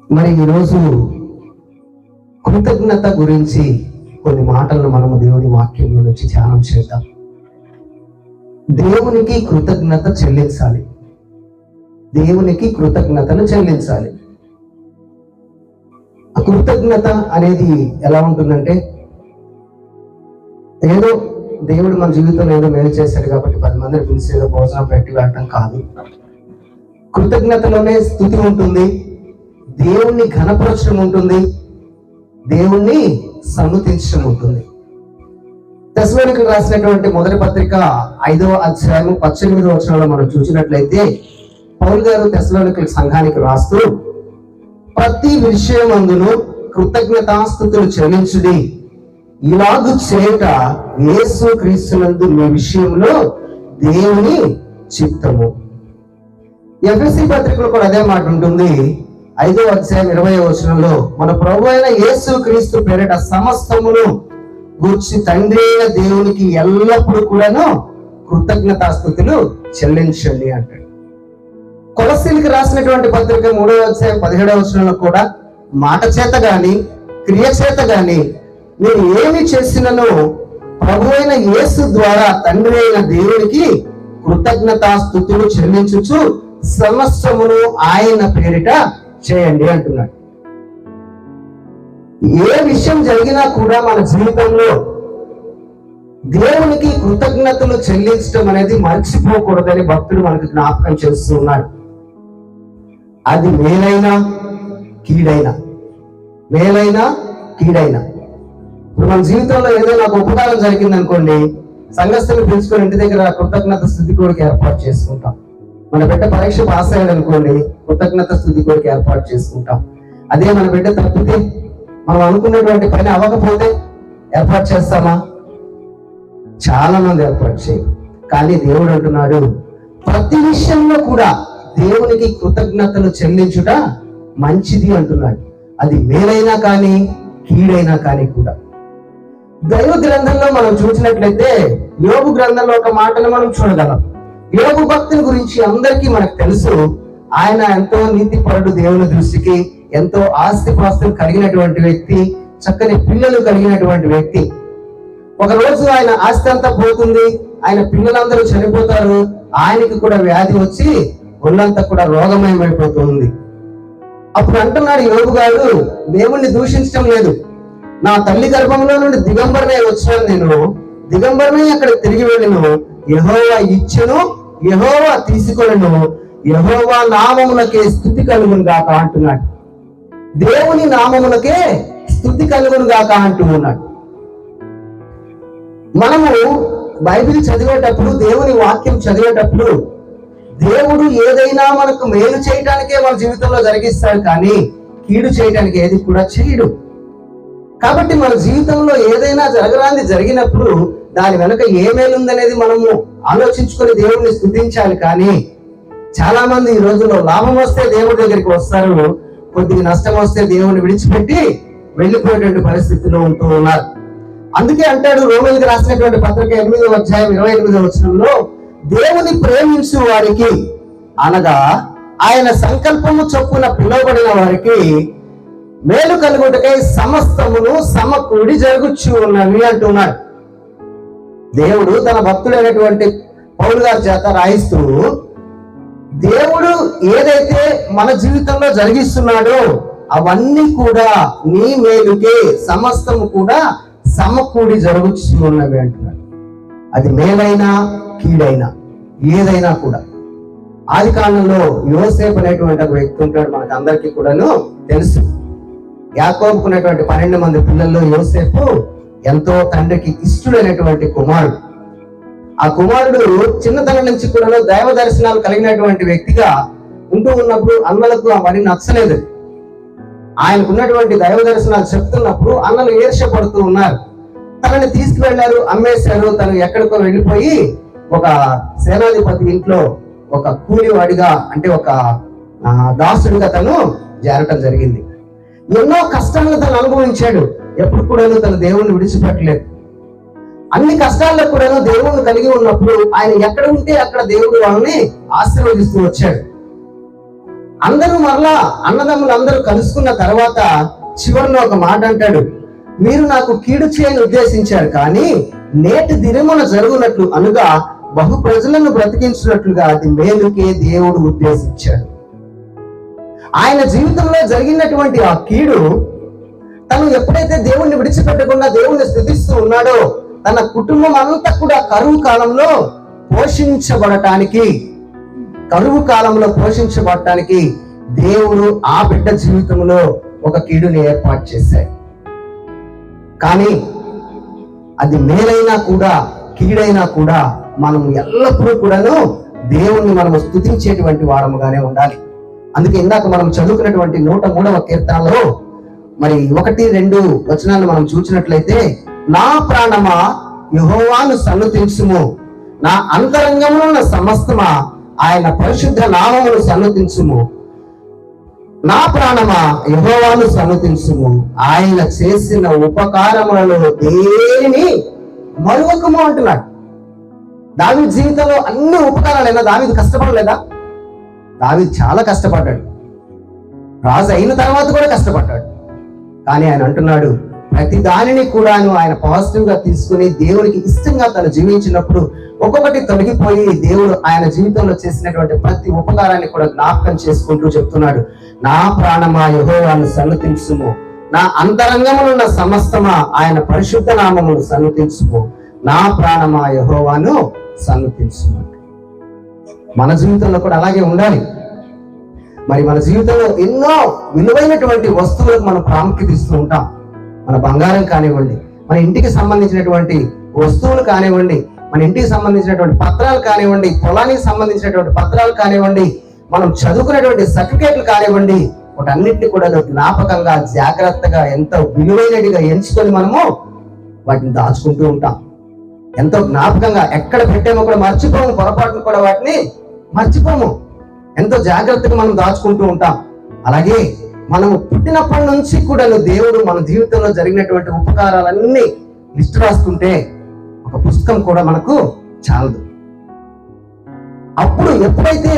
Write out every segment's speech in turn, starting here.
మరి ఈరోజు కృతజ్ఞత గురించి కొన్ని మాటలను మనము దేవుని వాక్యంలో నుంచి ధ్యానం చేద్దాం. దేవునికి కృతజ్ఞత చెల్లించాలి. దేవునికి కృతజ్ఞతను చెల్లించాలి. ఆ కృతజ్ఞత అనేది ఎలా ఉంటుందంటే, ఏదో దేవుడు మన జీవితంలో ఏదో మేలు చేశాడు కాబట్టి 10 మందిని పిలిచి ఏదో భోజనం పెట్టి వెళ్ళటం కాదు. కృతజ్ఞతలోనే స్తుతి ఉంటుంది, దేవుణ్ణి ఘనపరచడం ఉంటుంది, దేవుణ్ణి సన్నుతించడం ఉంటుంది. తెస్సలోనికీయులకు రాసినటువంటి మొదటి పత్రిక 5వ అధ్యాయము 18వ వచనంలో మనం చూసినట్లయితే, పౌలు గారు తెస్సలోనికీయుల సంఘానికి రాస్తూ, ప్రతి విషయమందును కృతజ్ఞతాస్తుతులు చెల్లించుడి, ఇలాగు చేయుట యేసు క్రీస్తునందు మీ విషయంలో దేవుని చిత్తము. ఎఫెసీ పత్రికలో కూడా అదే మాట ఉంటుంది. 5వ అధ్యాయం 20వ వచనంలో, మన ప్రభు అయిన యేసు క్రీస్తు పేరిట సమస్తమును గూర్చి తండ్రి అయిన దేవునికి ఎల్లప్పుడూ కూడాను కృతజ్ఞతాస్తుతులు చెల్లించండి అంటాడు. కొలస్సీలకు రాసినటువంటి పత్రిక 3వ అధ్యాయం 17వ వచనంలో కూడా, మాట చేత గాని క్రియ చేత గాని మీరు ఏమి చేసినను ప్రభు అయిన యేసు ద్వారా తండ్రి అయిన దేవునికి కృతజ్ఞతాస్తుతులు చెల్లించుచు సమస్తమును ఆయన పేరిట చేయండి అంటున్నాడు. ఏ విషయం జరిగినా కూడా మన జీవితంలో దేవునికి కృతజ్ఞతలు చెల్లించడం అనేది మర్చిపోకూడదని భక్తుడు మనకు జ్ఞాపకం చేస్తూ ఉన్నాడు. అది మేలైనా కీడైనా, మేలైనా కీడైనా. ఇప్పుడు మన జీవితంలో ఏదైనా ఒక ఉపకారం జరిగింది అనుకోండి, సంఘస్థులు పిలుచుకొని ఇంటి దగ్గర కృతజ్ఞత స్తుతి కోరిక ఏర్పాటు చేసుకుంటాం. మన బిడ్డ పరీక్ష పాస్ అయ్యాడు అనుకోండి, కృతజ్ఞత స్తుతి కోరిక ఏర్పాటు చేసుకుంటాం. అదే మన బిడ్డ తప్పితే, మనం అనుకున్నటువంటి పని అవ్వకపోతే ఏర్పాటు చేస్తామా? చాలా మంది ఏర్పాటు చేయరు. కానీ దేవుడు అంటున్నాడు, ప్రతి విషయంలో కూడా దేవునికి కృతజ్ఞతలు చెల్లించుట మంచిది అంటున్నాడు. అది మేలైనా కానీ కీడైనా కానీ కూడా. దైవ గ్రంథంలో మనం చూసినట్లయితే, యోబు గ్రంథంలో ఒక మాటను మనం చూడగలం. యోబు భక్తుని గురించి అందరికీ మనకు తెలుసు. ఆయన ఎంతో నీతిపరుడు, దేవుని దృష్టికి ఎంతో ఆస్తిపాస్తులు కలిగినటువంటి వ్యక్తి, చక్కని పిల్లలు కలిగినటువంటి వ్యక్తి. ఒక రోజు ఆయన ఆస్తి అంతా పోతుంది, ఆయన పిల్లలందరూ చనిపోతారు, ఆయనకి కూడా వ్యాధి వచ్చి ఒళ్ళంతా కూడా రోగమయమైపోతుంది. అప్పుడు అంటున్నాడు యోబు గారు, దేవుణ్ణి దూషించడం లేదు, నా తల్లి గర్భంలో నుండి దిగంబరనే వచ్చాను, నేను దిగంబరనే అక్కడ తిరిగి వెళ్ళను, యెహోవా ఇచ్చెను, యెహోవా తీసుకొనెను, యెహోవా నామమునకే స్తుతి కలుగును గాక అంటున్నాడు. దేవుని నామమునకే స్తుతి కలుగును గాక అంటూ ఉన్నాడు. మనము బైబిల్ చదివేటప్పుడు, దేవుని వాక్యం చదివేటప్పుడు, దేవుడు ఏదైనా మనకు మేలు చేయటానికే మన జీవితంలో జరిగిస్తాడు, కానీ కీడు చేయడానికి ఏది కూడా చేయడు. కాబట్టి మన జీవితంలో ఏదైనా జరగరాంది జరిగినప్పుడు దాని వెనుక ఏ మేలుందనేది మనము ఆలోచించుకొని దేవుడిని స్తుతించాలి. కానీ చాలా మంది ఈ రోజుల్లో లాభం వస్తే దేవుడి దగ్గరికి వస్తారు, కొద్దిగా నష్టం వస్తే దేవుడిని విడిచిపెట్టి వెళ్ళిపోయేటువంటి పరిస్థితిలో ఉంటూ ఉన్నారు. అందుకే అంటాడు రోమీయులకు రాసినటువంటి పత్రిక 8వ అధ్యాయం 28వ వచనంలో, దేవుని ప్రేమించు వారికి, అనగా ఆయన సంకల్పము చొప్పున పిలువబడిన వారికి మేలు కలుగుటకై సమస్తమును సమకూడి జరుగుచూ ఉన్నవి అంటున్నాడు. దేవుడు తన భక్తుడైనటువంటి పౌలు గారి చేత రాయిస్తూ, దేవుడు ఏదైతే మన జీవితంలో జరిగిస్తున్నాడో అవన్నీ కూడా నీ మేలుకే సమస్తము కూడా సమకూడి జరుగుచూ ఉన్నవి అంటున్నాడు. అది మేలైనా కీడైనా ఏదైనా కూడా. ఆది కాలంలో యోసేపు అనేటువంటి ఒక వ్యక్తి ఉంటాడు, మనకు అందరికీ కూడాను తెలుసు. యాకోబుకున్నటువంటి 12 మంది పిల్లల్లో యోసేపు ఎంతో తండ్రికి ఇష్టడైనటువంటి కుమారుడు. ఆ కుమారుడు చిన్నతనం నుంచి కూడా దైవ దర్శనాలు కలిగినటువంటి వ్యక్తిగా ఉంటూ ఉన్నప్పుడు అన్నలకు అవన్నీ నచ్చలేదు. ఆయనకున్నటువంటి దైవ దర్శనాలు చెప్తున్నప్పుడు అన్నలు ఈర్ష్యపడుతూ ఉన్నారు. తనని తీసుకువెళ్లారు, అమ్మేశారు. తను ఎక్కడికో వెళ్ళిపోయి ఒక సేనాధిపతి ఇంట్లో ఒక కూలివాడిగా, అంటే ఒక దాసుడిగా తను చేరటం జరిగింది. ఎన్నో కష్టాలను తను అనుభవించాడు. ఎప్పుడు కూడా తన దేవుణ్ణి విడిచిపెట్టలేదు. అన్ని కష్టాల్లో కూడా దేవుణ్ణి కలిగి ఉన్నప్పుడు ఆయన ఎక్కడ ఉంటే అక్కడ దేవుడు వాళ్ళని ఆశీర్వదిస్తూ వచ్చాడు. అందరూ మరలా అన్నదమ్ములు అందరూ కలుసుకున్న తర్వాత చివరిలో ఒక మాట అంటాడు, మీరు నాకు కీడు చేయని ఉద్దేశించారు, కానీ నేటి దినమున జరుగునట్లు అనగా బహు ప్రజలను బ్రతికించినట్లుగా అది మేలుకే దేవుడు ఉద్దేశించాడు. ఆయన జీవితంలో జరిగినటువంటి ఆ కీడు తను ఎప్పుడైతే దేవుణ్ణి విడిచిపెట్టకుండా దేవుణ్ణి స్తుతిస్తూ ఉన్నాడో తన కుటుంబం అంతా కూడా కరువు కాలంలో పోషించబడటానికి దేవుడు ఆ బిడ్డ జీవితంలో ఒక కీడుని ఏర్పాటు చేశాడు. కానీ అది మేలైనా కూడా కీడైనా కూడా మనం ఎల్లప్పుడూ కూడాను దేవుణ్ణి మనం స్తుతించేటువంటి వారముగానే ఉండాలి. అందుకే ఇందాక మనం చదువుకున్నటువంటి 103వ కీర్తనలో మరి 1-2 వచనాలను మనం చూసినట్లయితే, నా ప్రాణమా యెహోవాను సన్నుతించుము, నా అంతరంగములో ఉన్న సమస్తమా ఆయన పరిశుద్ధ నామమును సన్నుతించుము. నా ప్రాణమా యెహోవాను సన్నుతించుము, ఆయన చేసిన ఉపకారములలో దేనిని మరువకము అంటున్నాడు. దావీదు జీవితంలో అన్ని ఉపకారాలైనా దావీదు కష్టపడలేదా? దావీదు చాలా కష్టపడ్డాడు. రాజు అయిన తర్వాత కూడా కష్టపడ్డాడు. కానీ ఆయన అంటున్నాడు, ప్రతి దానిని కూడాను ఆయన పాజిటివ్ గా తీసుకుని దేవునికి ఇష్టంగా తను జీవించినప్పుడు ఒక్కొక్కటి తొలగిపోయి దేవుడు ఆయన జీవితంలో చేసినటువంటి ప్రతి ఉపకారాన్ని కూడా జ్ఞాపకం చేసుకుంటూ చెప్తున్నాడు, నా ప్రాణమా యెహోవాను సన్నుతించుము, నా అంతరంగములో ఉన్న సమస్తమా ఆయన పరిశుద్ధ నామమును సన్నుతించుము, నా ప్రాణమా యెహోవాను సన్నుతించుము. మన జీవితంలో కూడా అలాగే ఉండాలి. మరి మన జీవితంలో ఎన్నో విలువైనటువంటి వస్తువులకు మనం ప్రాముఖ్యత ఇస్తూ ఉంటాం. మన బంగారం కానివ్వండి, మన ఇంటికి సంబంధించినటువంటి వస్తువులు కానివ్వండి, మన ఇంటికి సంబంధించినటువంటి పత్రాలు కానివ్వండి, పొలానికి సంబంధించినటువంటి పత్రాలు కానివ్వండి, మనం చదువుకునేటువంటి సర్టిఫికేట్లు కానివ్వండి, వాటన్నిటిని కూడా జ్ఞాపకంగా జాగ్రత్తగా ఎంతో విలువైనదిగా ఎంచుకొని మనము వాటిని దాచుకుంటూ ఉంటాం. ఎంతో జ్ఞాపకంగా ఎక్కడ పెట్టామో కూడా మర్చిపోము, పొరపాటును కూడా వాటిని మర్చిపోము. ఎంతో జాగ్రత్తగా మనం దాచుకుంటూ ఉంటాం. అలాగే మనము పుట్టినప్పటి నుంచి కూడా దేవుడు మన జీవితంలో జరిగినటువంటి ఉపకారాలన్నీ లిస్ట్ రాసుకుంటే ఒక పుస్తకం కూడా మనకు చాలదు. అప్పుడు ఎప్పుడైతే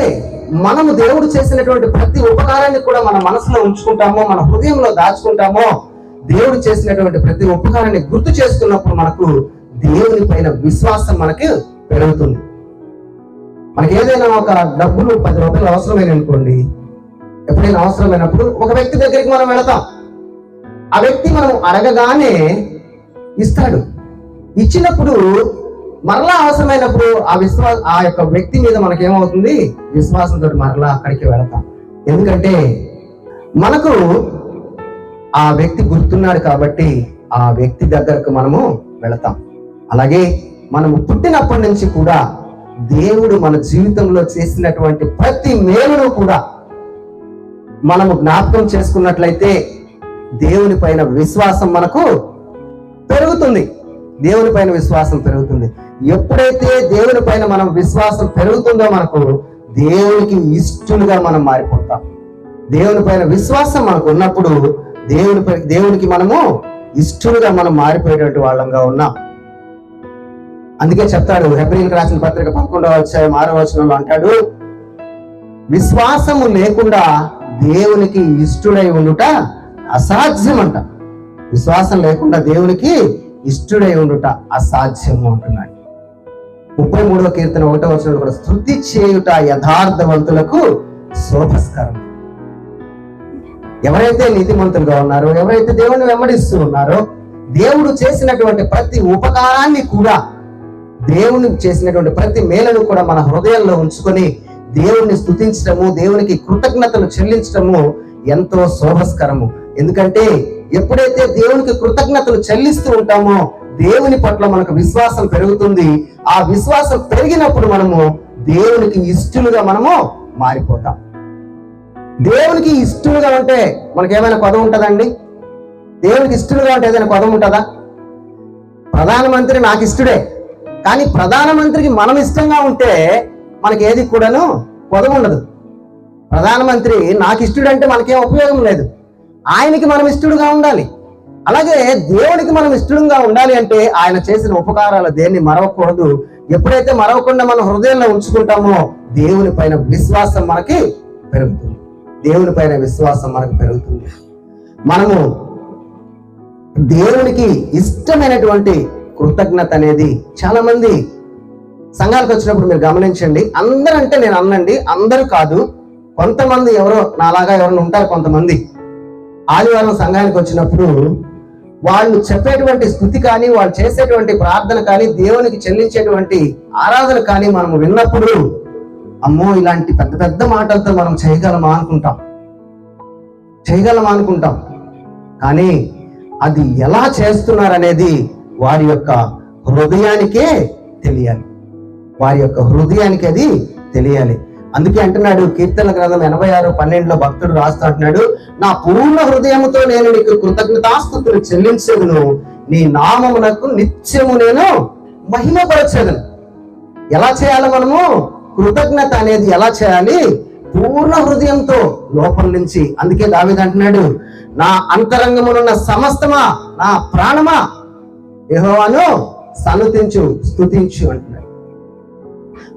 మనము దేవుడు చేసినటువంటి ప్రతి ఉపకారాన్ని కూడా మన మనసులో ఉంచుకుంటామో, మన హృదయంలో దాచుకుంటామో, దేవుడు చేసినటువంటి ప్రతి ఉపకారాన్ని గుర్తు చేసుకున్నప్పుడు మనకు దేవుని పైన విశ్వాసం మనకి పెరుగుతుంది. మనకి ఏదైనా ఒక డబ్బులు 10 రూపాయలు అవసరమైన అనుకోండి, ఎప్పుడైనా అవసరమైనప్పుడు ఒక వ్యక్తి దగ్గరికి మనం వెళతాం. ఆ వ్యక్తి మనం అడగగానే ఇస్తాడు. ఇచ్చినప్పుడు మరలా అవసరమైనప్పుడు ఆ యొక్క వ్యక్తి మీద మనకేమవుతుంది, విశ్వాసంతో మరలా అక్కడికి వెళతాం. ఎందుకంటే మనకు ఆ వ్యక్తి గుర్తున్నాడు కాబట్టి ఆ వ్యక్తి దగ్గరకు మనము వెళతాం. అలాగే మనము పుట్టినప్పటి నుంచి కూడా దేవుడు మన జీవితంలో చేసినటువంటి ప్రతి మేలును కూడా మనము జ్ఞాపకం చేసుకున్నట్లయితే దేవుని పైన విశ్వాసం మనకు పెరుగుతుంది. దేవుని పైన విశ్వాసం పెరుగుతుంది. ఎప్పుడైతే దేవుని పైన మనం విశ్వాసం పెరుగుతుందో మనకు దేవునికి ఇష్టలుగా మనం మారిపోతాం. దేవుని పైన విశ్వాసం మనకు ఉన్నప్పుడు దేవునికి మనము ఇష్టలుగా మనం మారిపోయేటువంటి వాళ్ళంగా ఉన్నాం. అందుకే చెప్తాడు, హెబ్రీయులకు రాసిన పత్రిక 11వ అధ్యాయం 6వ వచనంలో అంటాడు, విశ్వాసము లేకుండా దేవునికి ఇష్టడై ఉండుట అసాధ్యం అంట. విశ్వాసం లేకుండా దేవునికి ఇష్టడై ఉండుట అసాధ్యము అంటున్నాడు. 33వ కీర్తన 1వ వచనంలో కూడా, స్తుతి చేయుట యథార్థవంతులకు శోభస్కరం. ఎవరైతే నీతిమంతులుగా ఉన్నారో, ఎవరైతే దేవుని వెంబడిస్తూ ఉన్నారో, దేవుడు చేసినటువంటి ప్రతి ఉపకారాన్ని కూడా, దేవుని చేసినటువంటి ప్రతి మేలను కూడా మన హృదయంలో ఉంచుకొని దేవుణ్ణి స్తుతించడము, దేవునికి కృతజ్ఞతలు చెల్లించడము ఎంతో శోభస్కరము. ఎందుకంటే ఎప్పుడైతే దేవునికి కృతజ్ఞతలు చెల్లిస్తూ ఉంటామో దేవుని పట్ల మనకు విశ్వాసం పెరుగుతుంది. ఆ విశ్వాసం పెరిగినప్పుడు మనము దేవునికి ఇష్టలుగా మనము మారిపోతాం. దేవునికి ఇష్టలుగా ఉంటే మనకేమైనా పదం ఉంటుందండి? దేవునికి ఇష్టలుగా ఉంటే ఏదైనా పదం ఉంటుందా? ప్రధానమంత్రి నాకు ఇష్టడే, కానీ ప్రధానమంత్రికి మనం ఇష్టంగా ఉంటే మనకి ఏది కూడాను పదం ఉండదు. ప్రధానమంత్రి నాకు ఇష్టడంటే మనకేం ఉపయోగం లేదు. ఆయనకి మనం ఇష్టడుగా ఉండాలి. అలాగే దేవునికి మనం ఇష్టంగా ఉండాలి అంటే ఆయన చేసిన ఉపకారాలు దేన్ని మరవకూడదు. ఎప్పుడైతే మరవకుండా మనం హృదయంలో ఉంచుకుంటామో దేవుని పైన విశ్వాసం మనకి పెరుగుతుంది. దేవుని పైన విశ్వాసం మనకు పెరుగుతుంది. మనము దేవునికి ఇష్టమైనటువంటి కృతజ్ఞత అనేది చాలా మంది సంఘాలకు వచ్చినప్పుడు మీరు గమనించండి. అందరంటే నేను అన్నండి, అందరూ కాదు, కొంతమంది ఎవరో నాలాగా ఎవరైనా ఉంటారు. కొంతమంది ఆదివారం సంఘానికి వచ్చినప్పుడు వాళ్ళు చెప్పేటువంటి స్థుతి కానీ, వాళ్ళు చేసేటువంటి ప్రార్థన కానీ, దేవునికి చెల్లించేటువంటి ఆరాధన కానీ మనం విన్నప్పుడు అమ్మో ఇలాంటి పెద్ద పెద్ద మాటలతో మనం చేయగలమా అనుకుంటాం. కానీ అది ఎలా చేస్తున్నారనేది వారి యొక్క హృదయానికే తెలియాలి. అది తెలియాలి. అందుకే అంటున్నాడు కీర్తన గ్రంథం 86:12 భక్తుడు రాస్తూ అంటున్నాడు, నా పూర్ణ హృదయముతో నేను నీకు కృతజ్ఞతాస్తుతులు చెల్లించేదను, నీ నామమునకు నిత్యము నేను మహిమపరచేదను. ఎలా చేయాలి మనము? కృతజ్ఞత అనేది ఎలా చేయాలి? పూర్ణ హృదయంతో, లోపల నుంచి. అందుకే దావీదు అంటున్నాడు, నా అంతరంగమునున్న సమస్తమా, నా ప్రాణమా యెహోవాను సన్నుతించు, స్తుతించు అంటున్నాడు.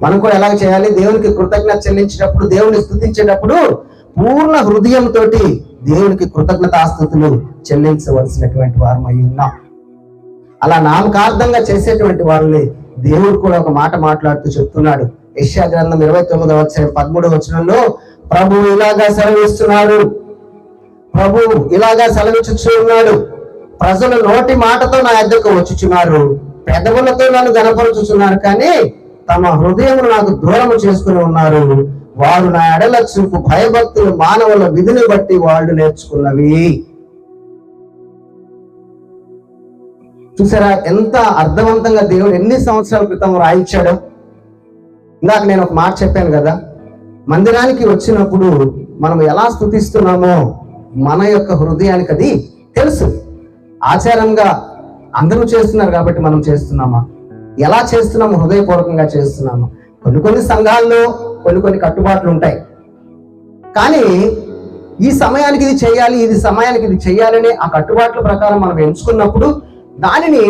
మనం కూడా ఎలాగ చేయాలి? దేవునికి కృతజ్ఞత చెల్లించేటప్పుడు, దేవుని స్తుతించేటప్పుడు పూర్ణ హృదయంతో దేవునికి కృతజ్ఞతాస్తుతులు చెల్లించవలసినటువంటి వారమై ఉన్నాం. అలా నామకార్థంగా చేసేటువంటి వారిని దేవుడు కూడా ఒక మాట మాట్లాడుతూ చెప్తున్నాడు. యెషయా గ్రంథం 29:13 ప్రభు ఇలాగా సెలవిచ్చుచు ఉన్నాడు, ప్రజలు నోటి మాటతో నా యొద్దకు వచ్చుచున్నారు, పెదవులతో నన్ను గణపరుచుచున్నారు, కానీ తమ హృదయమును నాకు దూరము చేసుకుని ఉన్నారు. వారు నా ఎడల చూపు భయభక్తులు మానవుల విధిని బట్టి వాళ్ళు నేర్చుకున్నవి. చూసారా ఎంత అర్థవంతంగా దేవుడు ఎన్ని సంవత్సరాల క్రితం రాయించాడు. ఇందాక నేను ఒక మాట చెప్పాను కదా, మందిరానికి వచ్చినప్పుడు మనం ఎలా స్తుతిస్తున్నామో మన యొక్క హృదయానికి అది తెలుసు. ఆచారంగా అందరూ చేస్తున్నారు కాబట్టి మనం చేస్తున్నామా? ఎలా చేస్తున్నాము? హృదయపూర్వకంగా చేస్తున్నాము. కొన్ని సంఘాల్లో కొన్ని కట్టుబాట్లు ఉంటాయి, కానీ ఈ సమయానికి ఇది చేయాలి, ఇది సమయానికి ఇది చేయాలని ఆ కట్టుబాట్ల ప్రకారం మనం ఎంచుకున్నప్పుడు దానిని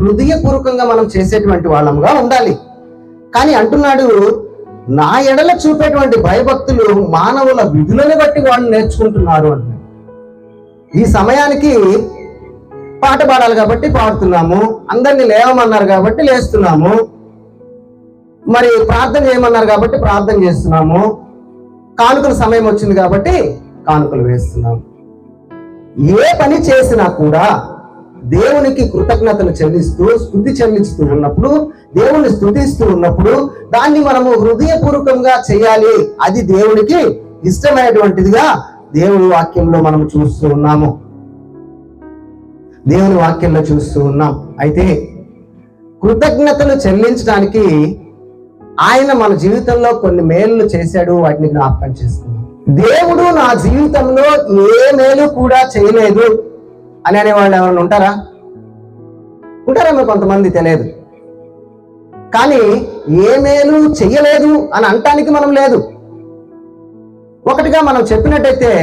హృదయపూర్వకంగా మనం చేసేటువంటి వాళ్ళముగా ఉండాలి. కానీ అంటున్నాడు, నా ఎడల చూపేటువంటి భయభక్తులు మానవుల విధులను బట్టి వాళ్ళు నేర్చుకుంటున్నారు అంటున్నాడు. ఈ సమయానికి పాట పాడాలి కాబట్టి పాడుతున్నాము, అందరినీ లేవమన్నారు కాబట్టి లేస్తున్నాము, మరి ప్రార్థన చేయమన్నారు కాబట్టి ప్రార్థన చేస్తున్నాము, కానుకల సమయం వచ్చింది కాబట్టి కానుకలు వేస్తున్నాము. ఏ పని చేసినా కూడా దేవునికి కృతజ్ఞతలు చెల్లిస్తూ స్తుతి చెల్లిస్తూ ఉన్నప్పుడు, దేవుని స్తుతిస్తూ ఉన్నప్పుడు దాన్ని మనము హృదయపూర్వకంగా చేయాలి. అది దేవునికి ఇష్టమైనటువంటిదిగా దేవుని వాక్యంలో మనం చూస్తూ ఉన్నాము. అయితే కృతజ్ఞతలు చెల్లించడానికి ఆయన మన జీవితంలో కొన్ని మేలు చేశాడు, వాటిని జ్ఞాపకం చేసుకున్నాం. దేవుడు నా జీవితంలో ఏ మేలు కూడా చేయలేదు అని అనేవాళ్ళు ఎవరైనా ఉంటారేమో కొంతమంది, తెలియదు. కానీ ఏ మేలు చెయ్యలేదు అని అనటానికి మనం లేదు. ఒకటిగా మనం చెప్పినట్టయితే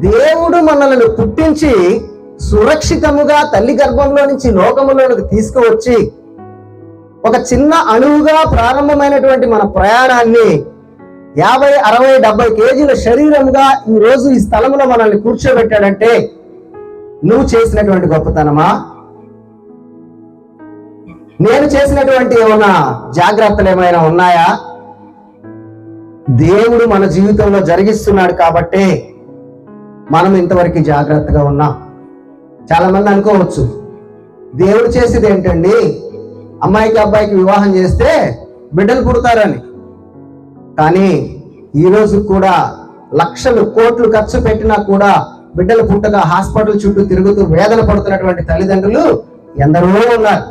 దేవుడు మనల్ని పుట్టించి సురక్షితముగా తల్లి గర్భంలో నుంచి లోకములోనికి తీసుకువచ్చి ఒక చిన్న అణువుగా ప్రారంభమైనటువంటి మన ప్రయాణాన్ని 50, 60, 70 కేజీల శరీరంగా ఈ రోజు ఈ స్థలంలో మనల్ని కూర్చోబెట్టాడంటే నువ్వు చేసినటువంటి గొప్పతనమా? నేను చేసినటువంటి ఏమైనా జాగ్రత్తలు ఏమైనా ఉన్నాయా? దేవుడు మన జీవితంలో జరిగిస్తున్నాడు కాబట్టే మనం ఇంతవరకు జాగ్రత్తగా ఉన్నాం. చాలా మంది అనుకోవచ్చు, దేవుడు చేసేది ఏంటండి, అమ్మాయికి అబ్బాయికి వివాహం చేస్తే బిడ్డలు పుడతారని. కానీ ఈరోజు కూడా లక్షలు కోట్లు ఖర్చు పెట్టినా కూడా బిడ్డలు పుట్టగా హాస్పిటల్ చుట్టూ తిరుగుతూ వేదన పడుతున్నటువంటి తల్లిదండ్రులు ఎందరో ఉన్నారు.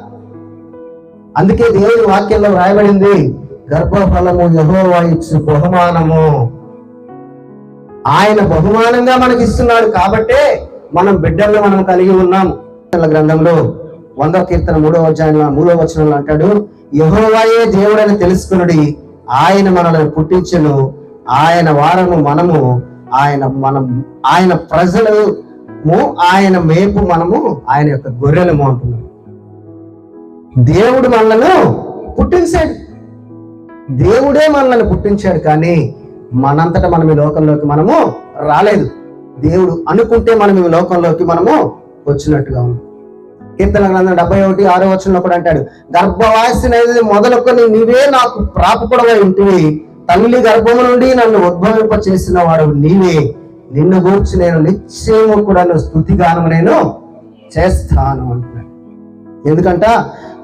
అందుకే దేవుని వాక్యంలో రాయబడింది, గర్భఫలము యెహోవా ఇచ్చు బహుమానము. ఆయన బహుమానంగా మనకి ఇస్తున్నాడు కాబట్టే మనం బిడ్డలను మనం కలిగి ఉన్నాం. గ్రంథంలో 100వ కీర్తన 3వ అధ్యాయంలో 3వ వచనంలో అంటాడు, యెహోవాయే దేవుడని తెలుసుకునుడి, ఆయన మనల్ని పుట్టించెను, ఆయన వారము మనము, ఆయన ప్రజలము, ఆయన మేపు మనము, ఆయన యొక్క గొర్రెలము అంటున్నాడు. దేవుడు మనలను పుట్టించాడు, దేవుడే మనల్ని పుట్టించాడు. కానీ మనంతటా మనం ఈ లోకంలోకి మనము రాలేదు. దేవుడు అనుకుంటే మనం ఈ లోకంలోకి మనము వచ్చినట్టుగా ఉంది. కీర్తన గ్రంథం 71:6 కూడా అంటాడు, గర్భవాసినది మొదలుకొని నీవే నాకు ప్రాపకుడవై ఉంటివి, తల్లి గర్భము నుండి నన్ను ఉద్భవింప చేసిన వాడు నీవే, నిన్ను గూర్చి నేను నిశ్చయము కూడా స్తుతిగానము నేను చేస్తాను అంటున్నాడు. ఎందుకంట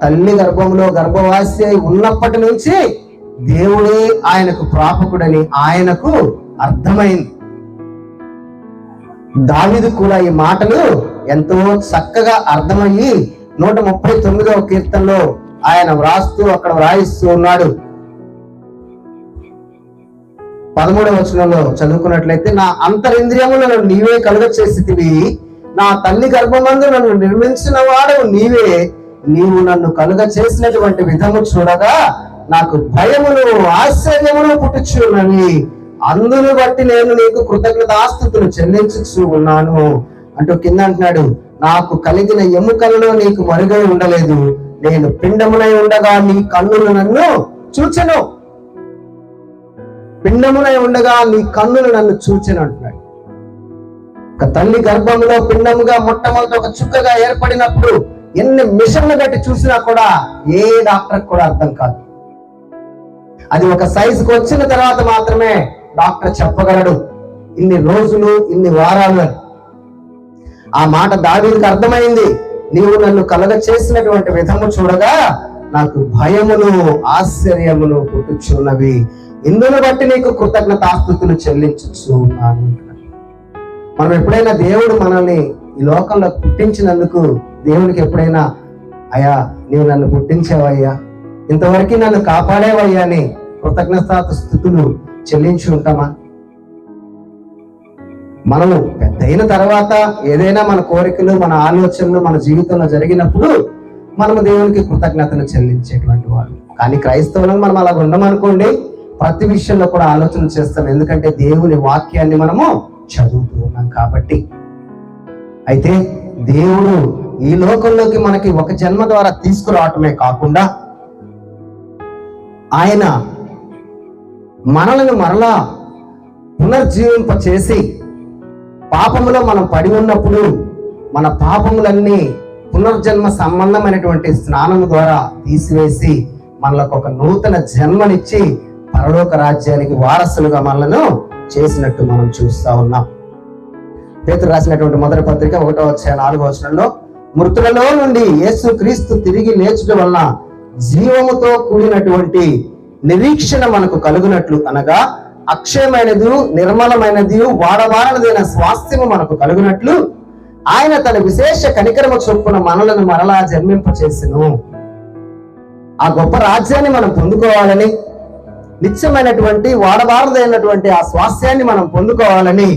తల్లి గర్భంలో గర్భవాసి అయి ఉన్నప్పటి నుంచి దేవుడే ఆయనకు ప్రాపకుడని ఆయనకు అర్థమైంది. దావీదు కూడా ఈ మాటలు ఎంతో చక్కగా అర్థమయ్యి 139వ కీర్తనలో ఆయన అక్కడ వ్రాయిస్తూ ఉన్నాడు. 13వ వచనంలో చదువుకున్నట్లయితే, నా అంతరింద్రియములను నీవే కలుగ చేసితివి, నా తల్లి గర్భమందు నన్ను నిర్మించిన వాడు నీవే, నీవు నన్ను కలుగ చేసినటువంటి విధము చూడగా నాకు భయమును ఆశ్చర్యమును పుట్టుచున్నవి, అందును బట్టి నేను నీకు కృతజ్ఞతాస్తుతులు చెల్లించుచు ఉన్నాను అంటూ కింద అంటున్నాడు, నాకు కలిగిన ఎముకలలో నీకు మరుగై ఉండలేదు, నేను పిండమునై ఉండగా నీ కన్నులు నన్ను చూచెను, పిండమునై ఉండగా నీ కన్నులు నన్ను చూచెను అంటున్నాడు. ఒక తల్లి గర్భంలో పిండముగా మొట్టమొదటి ఒక చుక్కగా ఏర్పడినప్పుడు ఎన్ని మిషన్లు గట్టి చూసినా కూడా ఏ డాక్టర్ కూడా అర్థం కాదు. అది ఒక సైజుకు వచ్చిన తర్వాత మాత్రమే డాక్టర్ చెప్పగలడు ఇన్ని రోజులు ఇన్ని వారాలు. ఆ మాట దావీదుకు అర్థమైంది, నీవు నన్ను కలగ చేసినటువంటి విధము చూడగా నాకు భయమును ఆశ్చర్యమును పుట్టుచున్నవి, ఇందును బట్టి నీకు కృతజ్ఞతాస్తుతులు చెల్లించుచు ఉన్నాను. మనం ఎప్పుడైనా దేవుడు మనల్ని ఈ లోకంలో పుట్టించినందుకు దేవునికి ఎప్పుడైనా అయ్యా నీవు నన్ను పుట్టించావయ్యా, ఇంతవరకు నన్ను కాపాడేవయ్యా అని కృతజ్ఞతాస్తుతులు చెల్లించి ఉంటామా? మనము పెద్ద అయిన తర్వాత ఏదైనా మన కోరికలు మన ఆలోచనలు మన జీవితంలో జరిగినప్పుడు మనము దేవునికి కృతజ్ఞతలు చెల్లించేటువంటి వాళ్ళు. కానీ క్రైస్తవులను మనం అలా ఉండమనుకోండి, ప్రతి విషయంలో కూడా ఆలోచన చేస్తాం, ఎందుకంటే దేవుని వాక్యాన్ని మనము చదువుతూ ఉన్నాం కాబట్టి. అయితే దేవుడు ఈ లోకంలోకి మనకి ఒక జన్మ ద్వారా తీసుకురావటమే కాకుండా ఆయన మనలను మరలా పునర్జీవింప చేసి పాపములో మనం పడి ఉన్నప్పుడు మన పాపములన్నీ పునర్జన్మ సంబంధమైనటువంటి స్నానము ద్వారా తీసివేసి మనలకు ఒక నూతన జన్మనిచ్చి పరలోక రాజ్యానికి వారసులుగా మనలను చేసినట్టు మనం చూస్తా ఉన్నాం. పేతురు రాసినటువంటి మొదటి పత్రిక 1:4 మృతులలో నుండి యేసుక్రీస్తు తిరిగి లేచుట వలన జీవముతో కూడినటువంటి నిరీక్షణ మనకు కలుగునట్లు, అనగా అక్షయమైనది నిర్మలమైనది వాడబారనదైన స్వాస్థ్యము మనకు కలుగునట్లు ఆయన తన విశేష కనికరమ చొప్పున మనలను మరలా జన్మింప చేసెను. ఆ గొప్ప రాజ్యాన్ని మనం పొందుకోవాలని, నిత్యమైనటువంటి వాడబారదైనటువంటి ఆ స్వాస్థ్యాన్ని మనం పొందుకోవాలని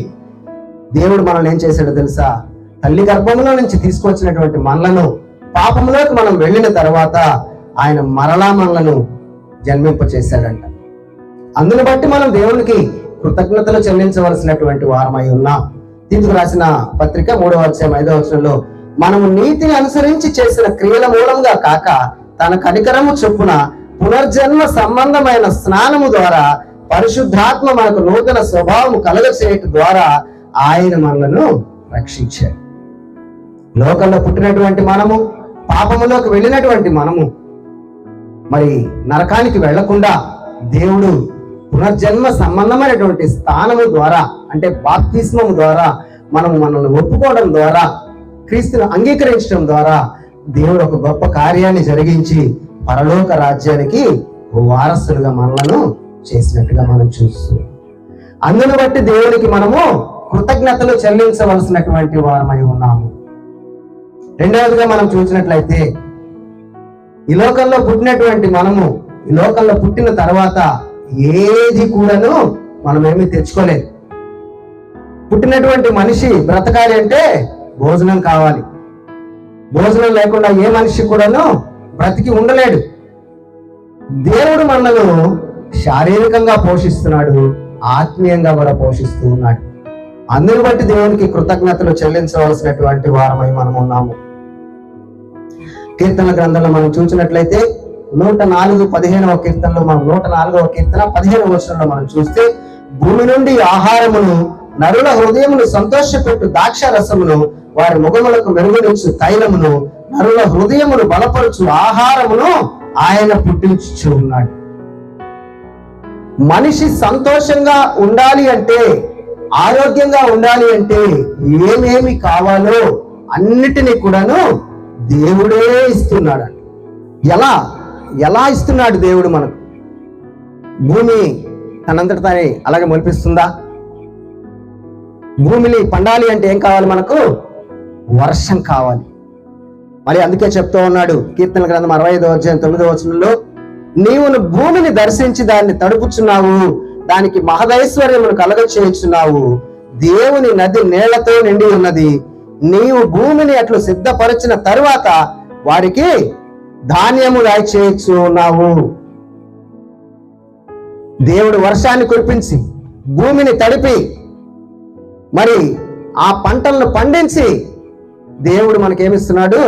దేవుడు మనల్ని ఏం చేశాడో తెలుసా? తల్లి గర్భంలో నుంచి తీసుకొచ్చినటువంటి మనలను పాపంలోకి మనం వెళ్ళిన తర్వాత ఆయన మరలా మనలను జన్మింప చేశాడంట. అందును బట్టి మనం దేవునికి కృతజ్ఞతలు చెల్లించవలసినటువంటి వారమై ఉన్నాం. తీతుకు రాసిన పత్రిక 3:5 మనము నీతిని అనుసరించి చేసిన క్రియల మూలంగా కాక తన కనికరము చొప్పున పునర్జన్మ సంబంధమైన స్నానము ద్వారా పరిశుద్ధాత్మ మనకు నూతన స్వభావము కలగచేయటం ద్వారా ఆయన మనలను రక్షించాడు. లోకంలో పుట్టినటువంటి మనము, పాపములోకి వెళ్ళినటువంటి మనము మరి నరకానికి వెళ్లకుండా దేవుడు పునర్జన్మ సంబంధమైనటువంటి స్థానము ద్వారా, అంటే బాప్తిస్మము ద్వారా మనల్ని ఒప్పుకోవడం ద్వారా, క్రీస్తును అంగీకరించడం ద్వారా దేవుడు ఒక గొప్ప కార్యాన్ని జరిగించి పరలోక రాజ్యానికి వారసులుగా మనలను చేసినట్టుగా మనం చూస్తూ, అందును బట్టి దేవునికి మనము కృతజ్ఞతలు చెల్లించవలసినటువంటి వారమై ఉన్నాము. రెండవదిగా మనం చూసినట్లయితే ఈ లోకంలో పుట్టినటువంటి మనము, ఈ లోకంలో పుట్టిన తర్వాత ఏది కూడాను మనమేమీ తెచ్చుకోలేదు. పుట్టినటువంటి మనిషి బ్రతకాలి అంటే భోజనం కావాలి. భోజనం లేకుండా ఏ మనిషి కూడాను బ్రతికి ఉండలేడు. దేవుడు మనను శారీరకంగా పోషిస్తున్నాడు, ఆత్మీయంగా కూడా పోషిస్తూ ఉన్నాడు. అందుని బట్టి దేవునికి కృతజ్ఞతలు చెల్లించవలసినటువంటి వారమై మనం ఉన్నాము. కీర్తన గ్రంథంలో మనం చూసినట్లయితే 104:15 కీర్తనలో మనం 104వ కీర్తన 15వ వచనంలో మనం చూస్తే, భూమి నుండి ఆహారమును, నరుల హృదయమును సంతోషపెట్టు ద్రాక్ష రసమును, వారి ముఖములకు మెరుగునిచ్చు తైలమును, నరుల హృదయమును బలపరుచు ఆహారమును ఆయన పుట్టించు ఉన్నాడు. మనిషి సంతోషంగా ఉండాలి అంటే, ఆరోగ్యంగా ఉండాలి అంటే ఏమేమి కావాలో అన్నిటినీ కూడాను దేవుడే ఇస్తున్నాడు. ఎలా ఇస్తున్నాడు దేవుడు మనకు? భూమి తనంతట తానే అలాగే మొలిపిస్తుందా? భూమిని పండాలి అంటే ఏం కావాలి మనకు? వర్షం కావాలి. మరి అందుకే చెప్తూ ఉన్నాడు కీర్తన గ్రంథం 65:9 నీవు భూమిని దర్శించి దాన్ని తడుపుచున్నావు, దానికి మహదైశ్వర్యమును కలగ చేయుచున్నావు. దేవుని నది నీళ్లతో నిండి ఉన్నది. నీవు భూమిని అట్లు సిద్ధపరిచిన తరువాత వారికి ధాన్యము దయచేయచ్చు ఉన్నావు. దేవుడు వర్షాన్ని కురిపించి భూమిని తడిపి మరి ఆ పంటలను పండించి దేవుడు మనకేమిస్తున్నాడు?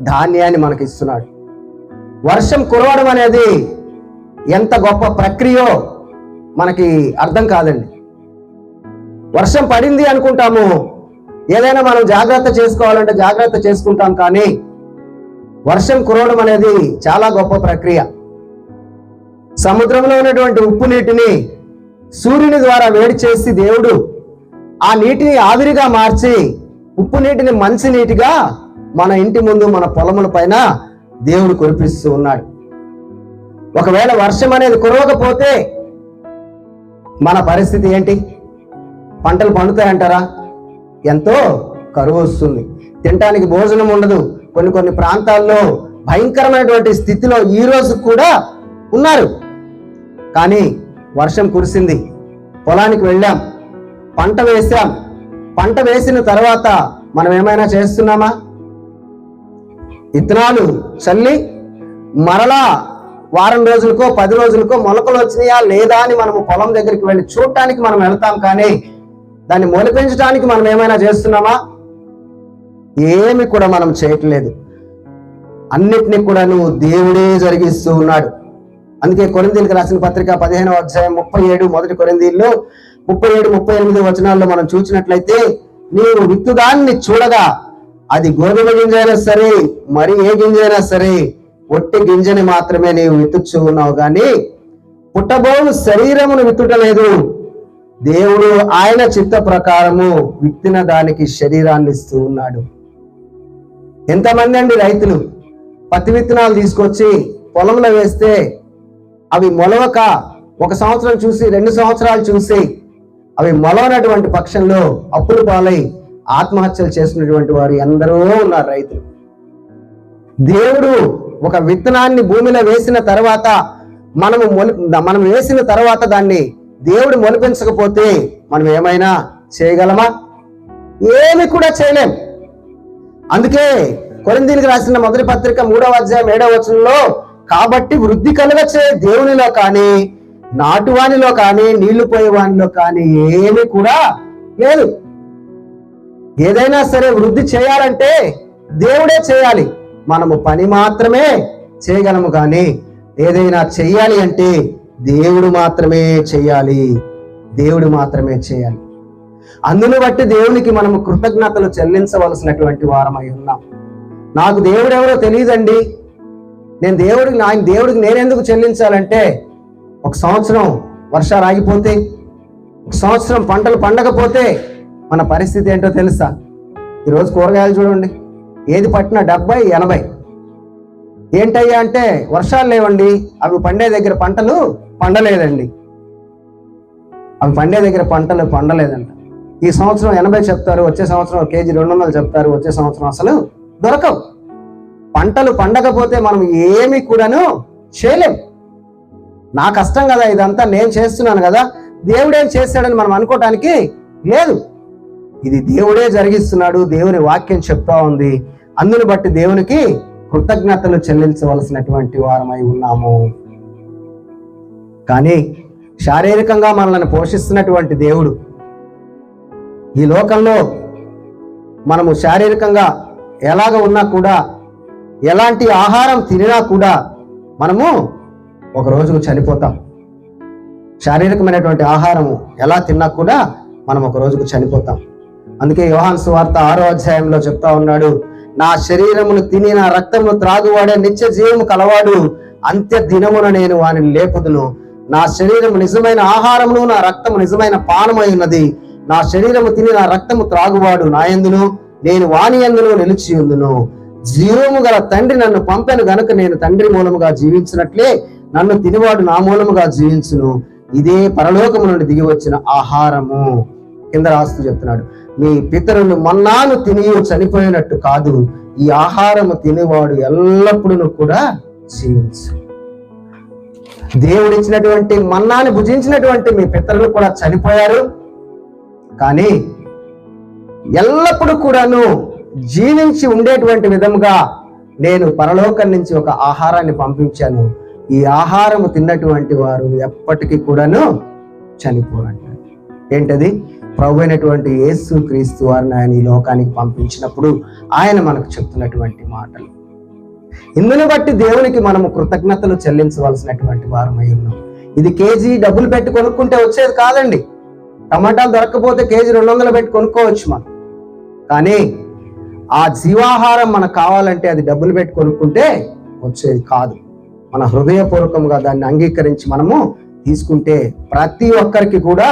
ధాన్యాన్ని మనకి ఇస్తున్నాడు. వర్షం కురవడం అనేది ఎంత గొప్ప ప్రక్రియో మనకి అర్థం కాదండి. వర్షం పడింది అనుకుంటాము, ఏదైనా మనం జాగ్రత్త చేసుకోవాలంటే జాగ్రత్త చేసుకుంటాం, కానీ వర్షం కురవడం అనేది చాలా గొప్ప ప్రక్రియ. సముద్రంలో ఉన్నటువంటి ఉప్పు నీటిని సూర్యుని ద్వారా వేడి చేసి దేవుడు ఆ నీటిని ఆవిరిగా మార్చి ఉప్పు నీటిని మంచి నీటిగా మన ఇంటి ముందు, మన పొలముల పైన దేవుడు కురిపిస్తూ ఉన్నాడు. ఒకవేళ వర్షం అనేది కురవకపోతే మన పరిస్థితి ఏంటి? పంటలు పండుతాయంటారా? ఎంతో కరువు వస్తుంది, తినడానికి భోజనం ఉండదు. కొన్ని ప్రాంతాల్లో భయంకరమైనటువంటి స్థితిలో ఈ రోజు కూడా ఉన్నారు. కానీ వర్షం కురిసింది, పొలానికి వెళ్ళాం, పంట వేసాం. పంట వేసిన తర్వాత మనం ఏమైనా చేస్తున్నామా? విత్తనాలు చల్లి మరలా వారం రోజులకో 10 రోజులకో మొలకలు వచ్చినాయా లేదా అని మనము పొలం దగ్గరికి వెళ్ళి చూడటానికి మనం వెళ్తాం, కానీ దాన్ని మొలిపించడానికి మనం ఏమైనా చేస్తున్నామా? ఏమి కూడా మనం చేయట్లేదు. అన్నిటినీ కూడా దేవుడే జరిగిస్తూ ఉన్నాడు. అందుకే కొరింథీయులకు రాసిన పత్రిక 15:37 మొదటి కొరింథీయుల్లో 37-38 మనం చూసినట్లయితే, నీవు విత్తుదాన్ని చూడగా అది గోధుమ గింజ అయినా సరే, మరి ఏ గింజ అయినా సరే, ఒట్టి గింజని మాత్రమే నీవు విత్తుచూ ఉన్నావు, కానీ పుట్టబోను శరీరమును విత్తుటలేదు. దేవుడు ఆయన చిత్త ప్రకారము విత్తిన దానికి శరీరాన్ని ఇస్తూ ఉన్నాడు. ఎంతమంది అండి రైతులు పత్తి విత్తనాలు తీసుకొచ్చి పొలంలో వేస్తే అవి మొలవక 1 సంవత్సరం చూసి 2 సంవత్సరాలు చూసి అవి మొలవనటువంటి పక్షంలో అప్పులు పాలై ఆత్మహత్యలు చేసినటువంటి వారు ఎందరో ఉన్నారు రైతులు. దేవుడు ఒక విత్తనాన్ని భూమిలో వేసిన తర్వాత మనం వేసిన తర్వాత దాన్ని దేవుడు మొలిపించకపోతే మనం ఏమైనా చేయగలమా? ఏమి కూడా చేయలేం. అందుకే కొరింథీయులకు రాసిన మొదటి పత్రిక 3:7 కాబట్టి వృద్ధి కలుగచే దేవునిలో కానీ, నాటువానిలో కానీ, నీళ్లు పోయేవానిలో కానీ ఏమీ కూడా లేదు. ఏదైనా సరే వృద్ధి చేయాలంటే దేవుడే చేయాలి, మనము పని మాత్రమే చేయగలము. కానీ ఏదైనా చెయ్యాలి అంటే దేవుడు మాత్రమే చెయ్యాలి, దేవుడు మాత్రమే చేయాలి. అందును బట్టి దేవునికి మనము కృతజ్ఞతలు చెల్లించవలసినటువంటి వారమై ఉన్నాం. నాకు దేవుడు ఎవరో తెలియదండి, ఆయన దేవుడికి నేనెందుకు చెల్లించాలంటే, 1 సంవత్సరం వర్షాలు ఆగిపోతే, 1 సంవత్సరం పంటలు పండకపోతే మన పరిస్థితి ఏంటో తెలుసా? ఈరోజు కూరగాయలు చూడండి, ఏది పట్టినా 70-80. ఏంటయ్యా అంటే వర్షాలు లేవండి, అవి పండే దగ్గర పంటలు పండలేదండి, అవి పండే దగ్గర పంటలు పండలేదంట. ఈ సంవత్సరం 80 చెప్తారు, వచ్చే సంవత్సరం కేజీ 200 చెప్తారు, వచ్చే సంవత్సరం అసలు దొరకవు. పంటలు పండకపోతే మనం ఏమి కూడాను చేయలేం. నా కష్టం కదా ఇదంతా, నేను చేస్తున్నాను కదా, దేవుడేం చేశాడని మనం అనుకోవటానికి లేదు. ఇది దేవుడే జరిగిస్తున్నాడు, దేవుని వాక్యం చెప్తా ఉంది. అందుని బట్టి దేవునికి కృతజ్ఞతలు చెల్లించవలసినటువంటి వారమై ఉన్నాము. కానీ శారీరకంగా మనల్ని పోషిస్తున్నటువంటి దేవుడు, ఈ లోకంలో మనము శారీరకంగా ఎలాగ ఉన్నా కూడా, ఎలాంటి ఆహారం తినినా కూడా మనము ఒక రోజుకు చనిపోతాం. శారీరకమైనటువంటి ఆహారము ఎలా తిన్నా కూడా మనం ఒక రోజుకు చనిపోతాం. అందుకే యోహాను సువార్త 6వ అధ్యాయంలో చెప్తా ఉన్నాడు, నా శరీరమును తిని నా రక్తమును త్రాగువాడే నిత్య జీవము కలవాడు, అంత్య దినమున నేను వానిని లేపుదును. నా శరీరము నిజమైన ఆహారమును నా రక్తము నిజమైన పానమై ఉన్నది. నా శరీరము తిని నా రక్తము త్రాగువాడు నా యందును, నేను వాని యందును నిలిచి ఉందును. జీవము గల తండ్రి నన్ను పంపెను గనుక నేను తండ్రి మూలముగా జీవించినట్లే నన్ను తినివాడు నా మూలముగా జీవించును. ఇదే పరలోకము నుండి దిగి వచ్చిన ఆహారము. కింద రాస్తూ చెప్తున్నాడు, మీ పితరులు మన్నాను తిని చనిపోయినట్టు కాదు, ఈ ఆహారము తినేవాడు ఎల్లప్పుడూ కూడా జీవించు. దేవుడిచ్చినటువంటి మన్నాను భుజించినటువంటి మీ పితరులు కూడా చనిపోయారు, కానీ ఎల్లప్పుడూ కూడాను జీవించి ఉండేటువంటి విధముగా నేను పరలోకం నుంచి ఒక ఆహారాన్ని పంపించాను. ఈ ఆహారము తిన్నటువంటి వారు ఎప్పటికీ కూడాను చనిపోరంటారు. ఏంటది? ప్రభు అయినటువంటి యేసు క్రీస్తు వారిని ఆయన ఈ లోకానికి పంపించినప్పుడు ఆయన మనకు చెప్తున్నటువంటి మాటలు. ఇందుని బట్టి దేవునికి మనము కృతజ్ఞతలు చెల్లించవలసినటువంటి వారమై ఉన్నాం. ఇది కేజీ డబ్బులు పెట్టి కొనుక్కుంటే వచ్చేది కాదండి. టమాటాలు దొరకకపోతే కేజీ 200 పెట్టి కొనుక్కోవచ్చు మనం. కానీ ఆ జీవాహారం మనకు కావాలంటే అది డబ్బులు పెట్టి కొనుక్కుంటే వచ్చేది కాదు. మన హృదయపూర్వకంగా దాన్ని అంగీకరించి మనము తీసుకుంటే ప్రతి ఒక్కరికి కూడా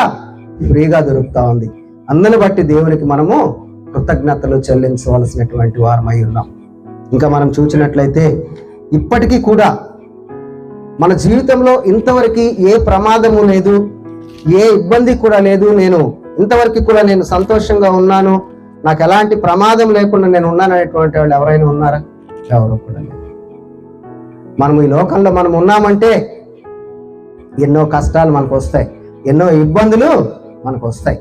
ఫ్రీగా దొరుకుతా ఉంది. అందుని బట్టి దేవునికి మనము కృతజ్ఞతలు చెల్లించవలసినటువంటి వారమై ఉన్నాం. ఇంకా మనం చూసినట్లయితే ఇప్పటికీ కూడా మన జీవితంలో ఇంతవరకు ఏ ప్రమాదము లేదు, ఏ ఇబ్బంది కూడా లేదు. నేను ఇంతవరకు కూడా నేను సంతోషంగా ఉన్నాను, నాకు ఎలాంటి ప్రమాదం లేకుండా నేను ఉన్నాను అనేటువంటి వాళ్ళు ఎవరైనా ఉన్నారా? ఎవరు కూడా లేదు. మనము ఈ లోకంలో మనం ఉన్నామంటే ఎన్నో కష్టాలు మనకు వస్తాయి, ఎన్నో ఇబ్బందులు మనకు వస్తాయి,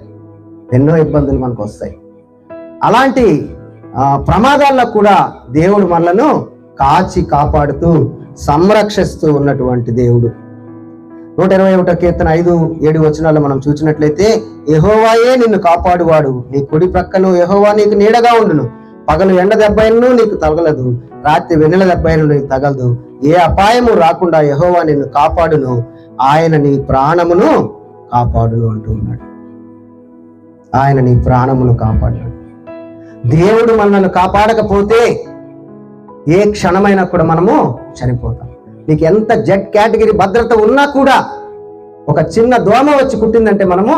ఎన్నో ఇబ్బందులు మనకు వస్తాయి. అలాంటి ప్రమాదాల్లో కూడా దేవుడు మనలను కాచి కాపాడుతూ సంరక్షిస్తూ ఉన్నటువంటి దేవుడు. 121వ కీర్తన 5-7 వచనాలు మనం చూసినట్లయితే, యెహోవాయే నిన్ను కాపాడువాడు, నీ కుడి ప్రక్కను యెహోవా నీకు నీడగా ఉండును. పగలు ఎండ దెబ్బైనను నీకు తగలదు, రాత్రి వెన్నెల దెబ్బైనను నీకు తగలదు. ఏ అపాయము రాకుండా యెహోవా నిన్ను కాపాడును, ఆయన నీ ప్రాణమును కాపాడును అంటూ ఉన్నాడు. ఆయన నీ ప్రాణమును కాపాడును. దేవుడు మనల్ని కాపాడకపోతే ఏ క్షణమైనా కూడా మనము చనిపోతాం. నీకు ఎంత జెడ్ కేటగిరీ భద్రత ఉన్నా కూడా ఒక చిన్న దోమ వచ్చి కుట్టిందంటే మనము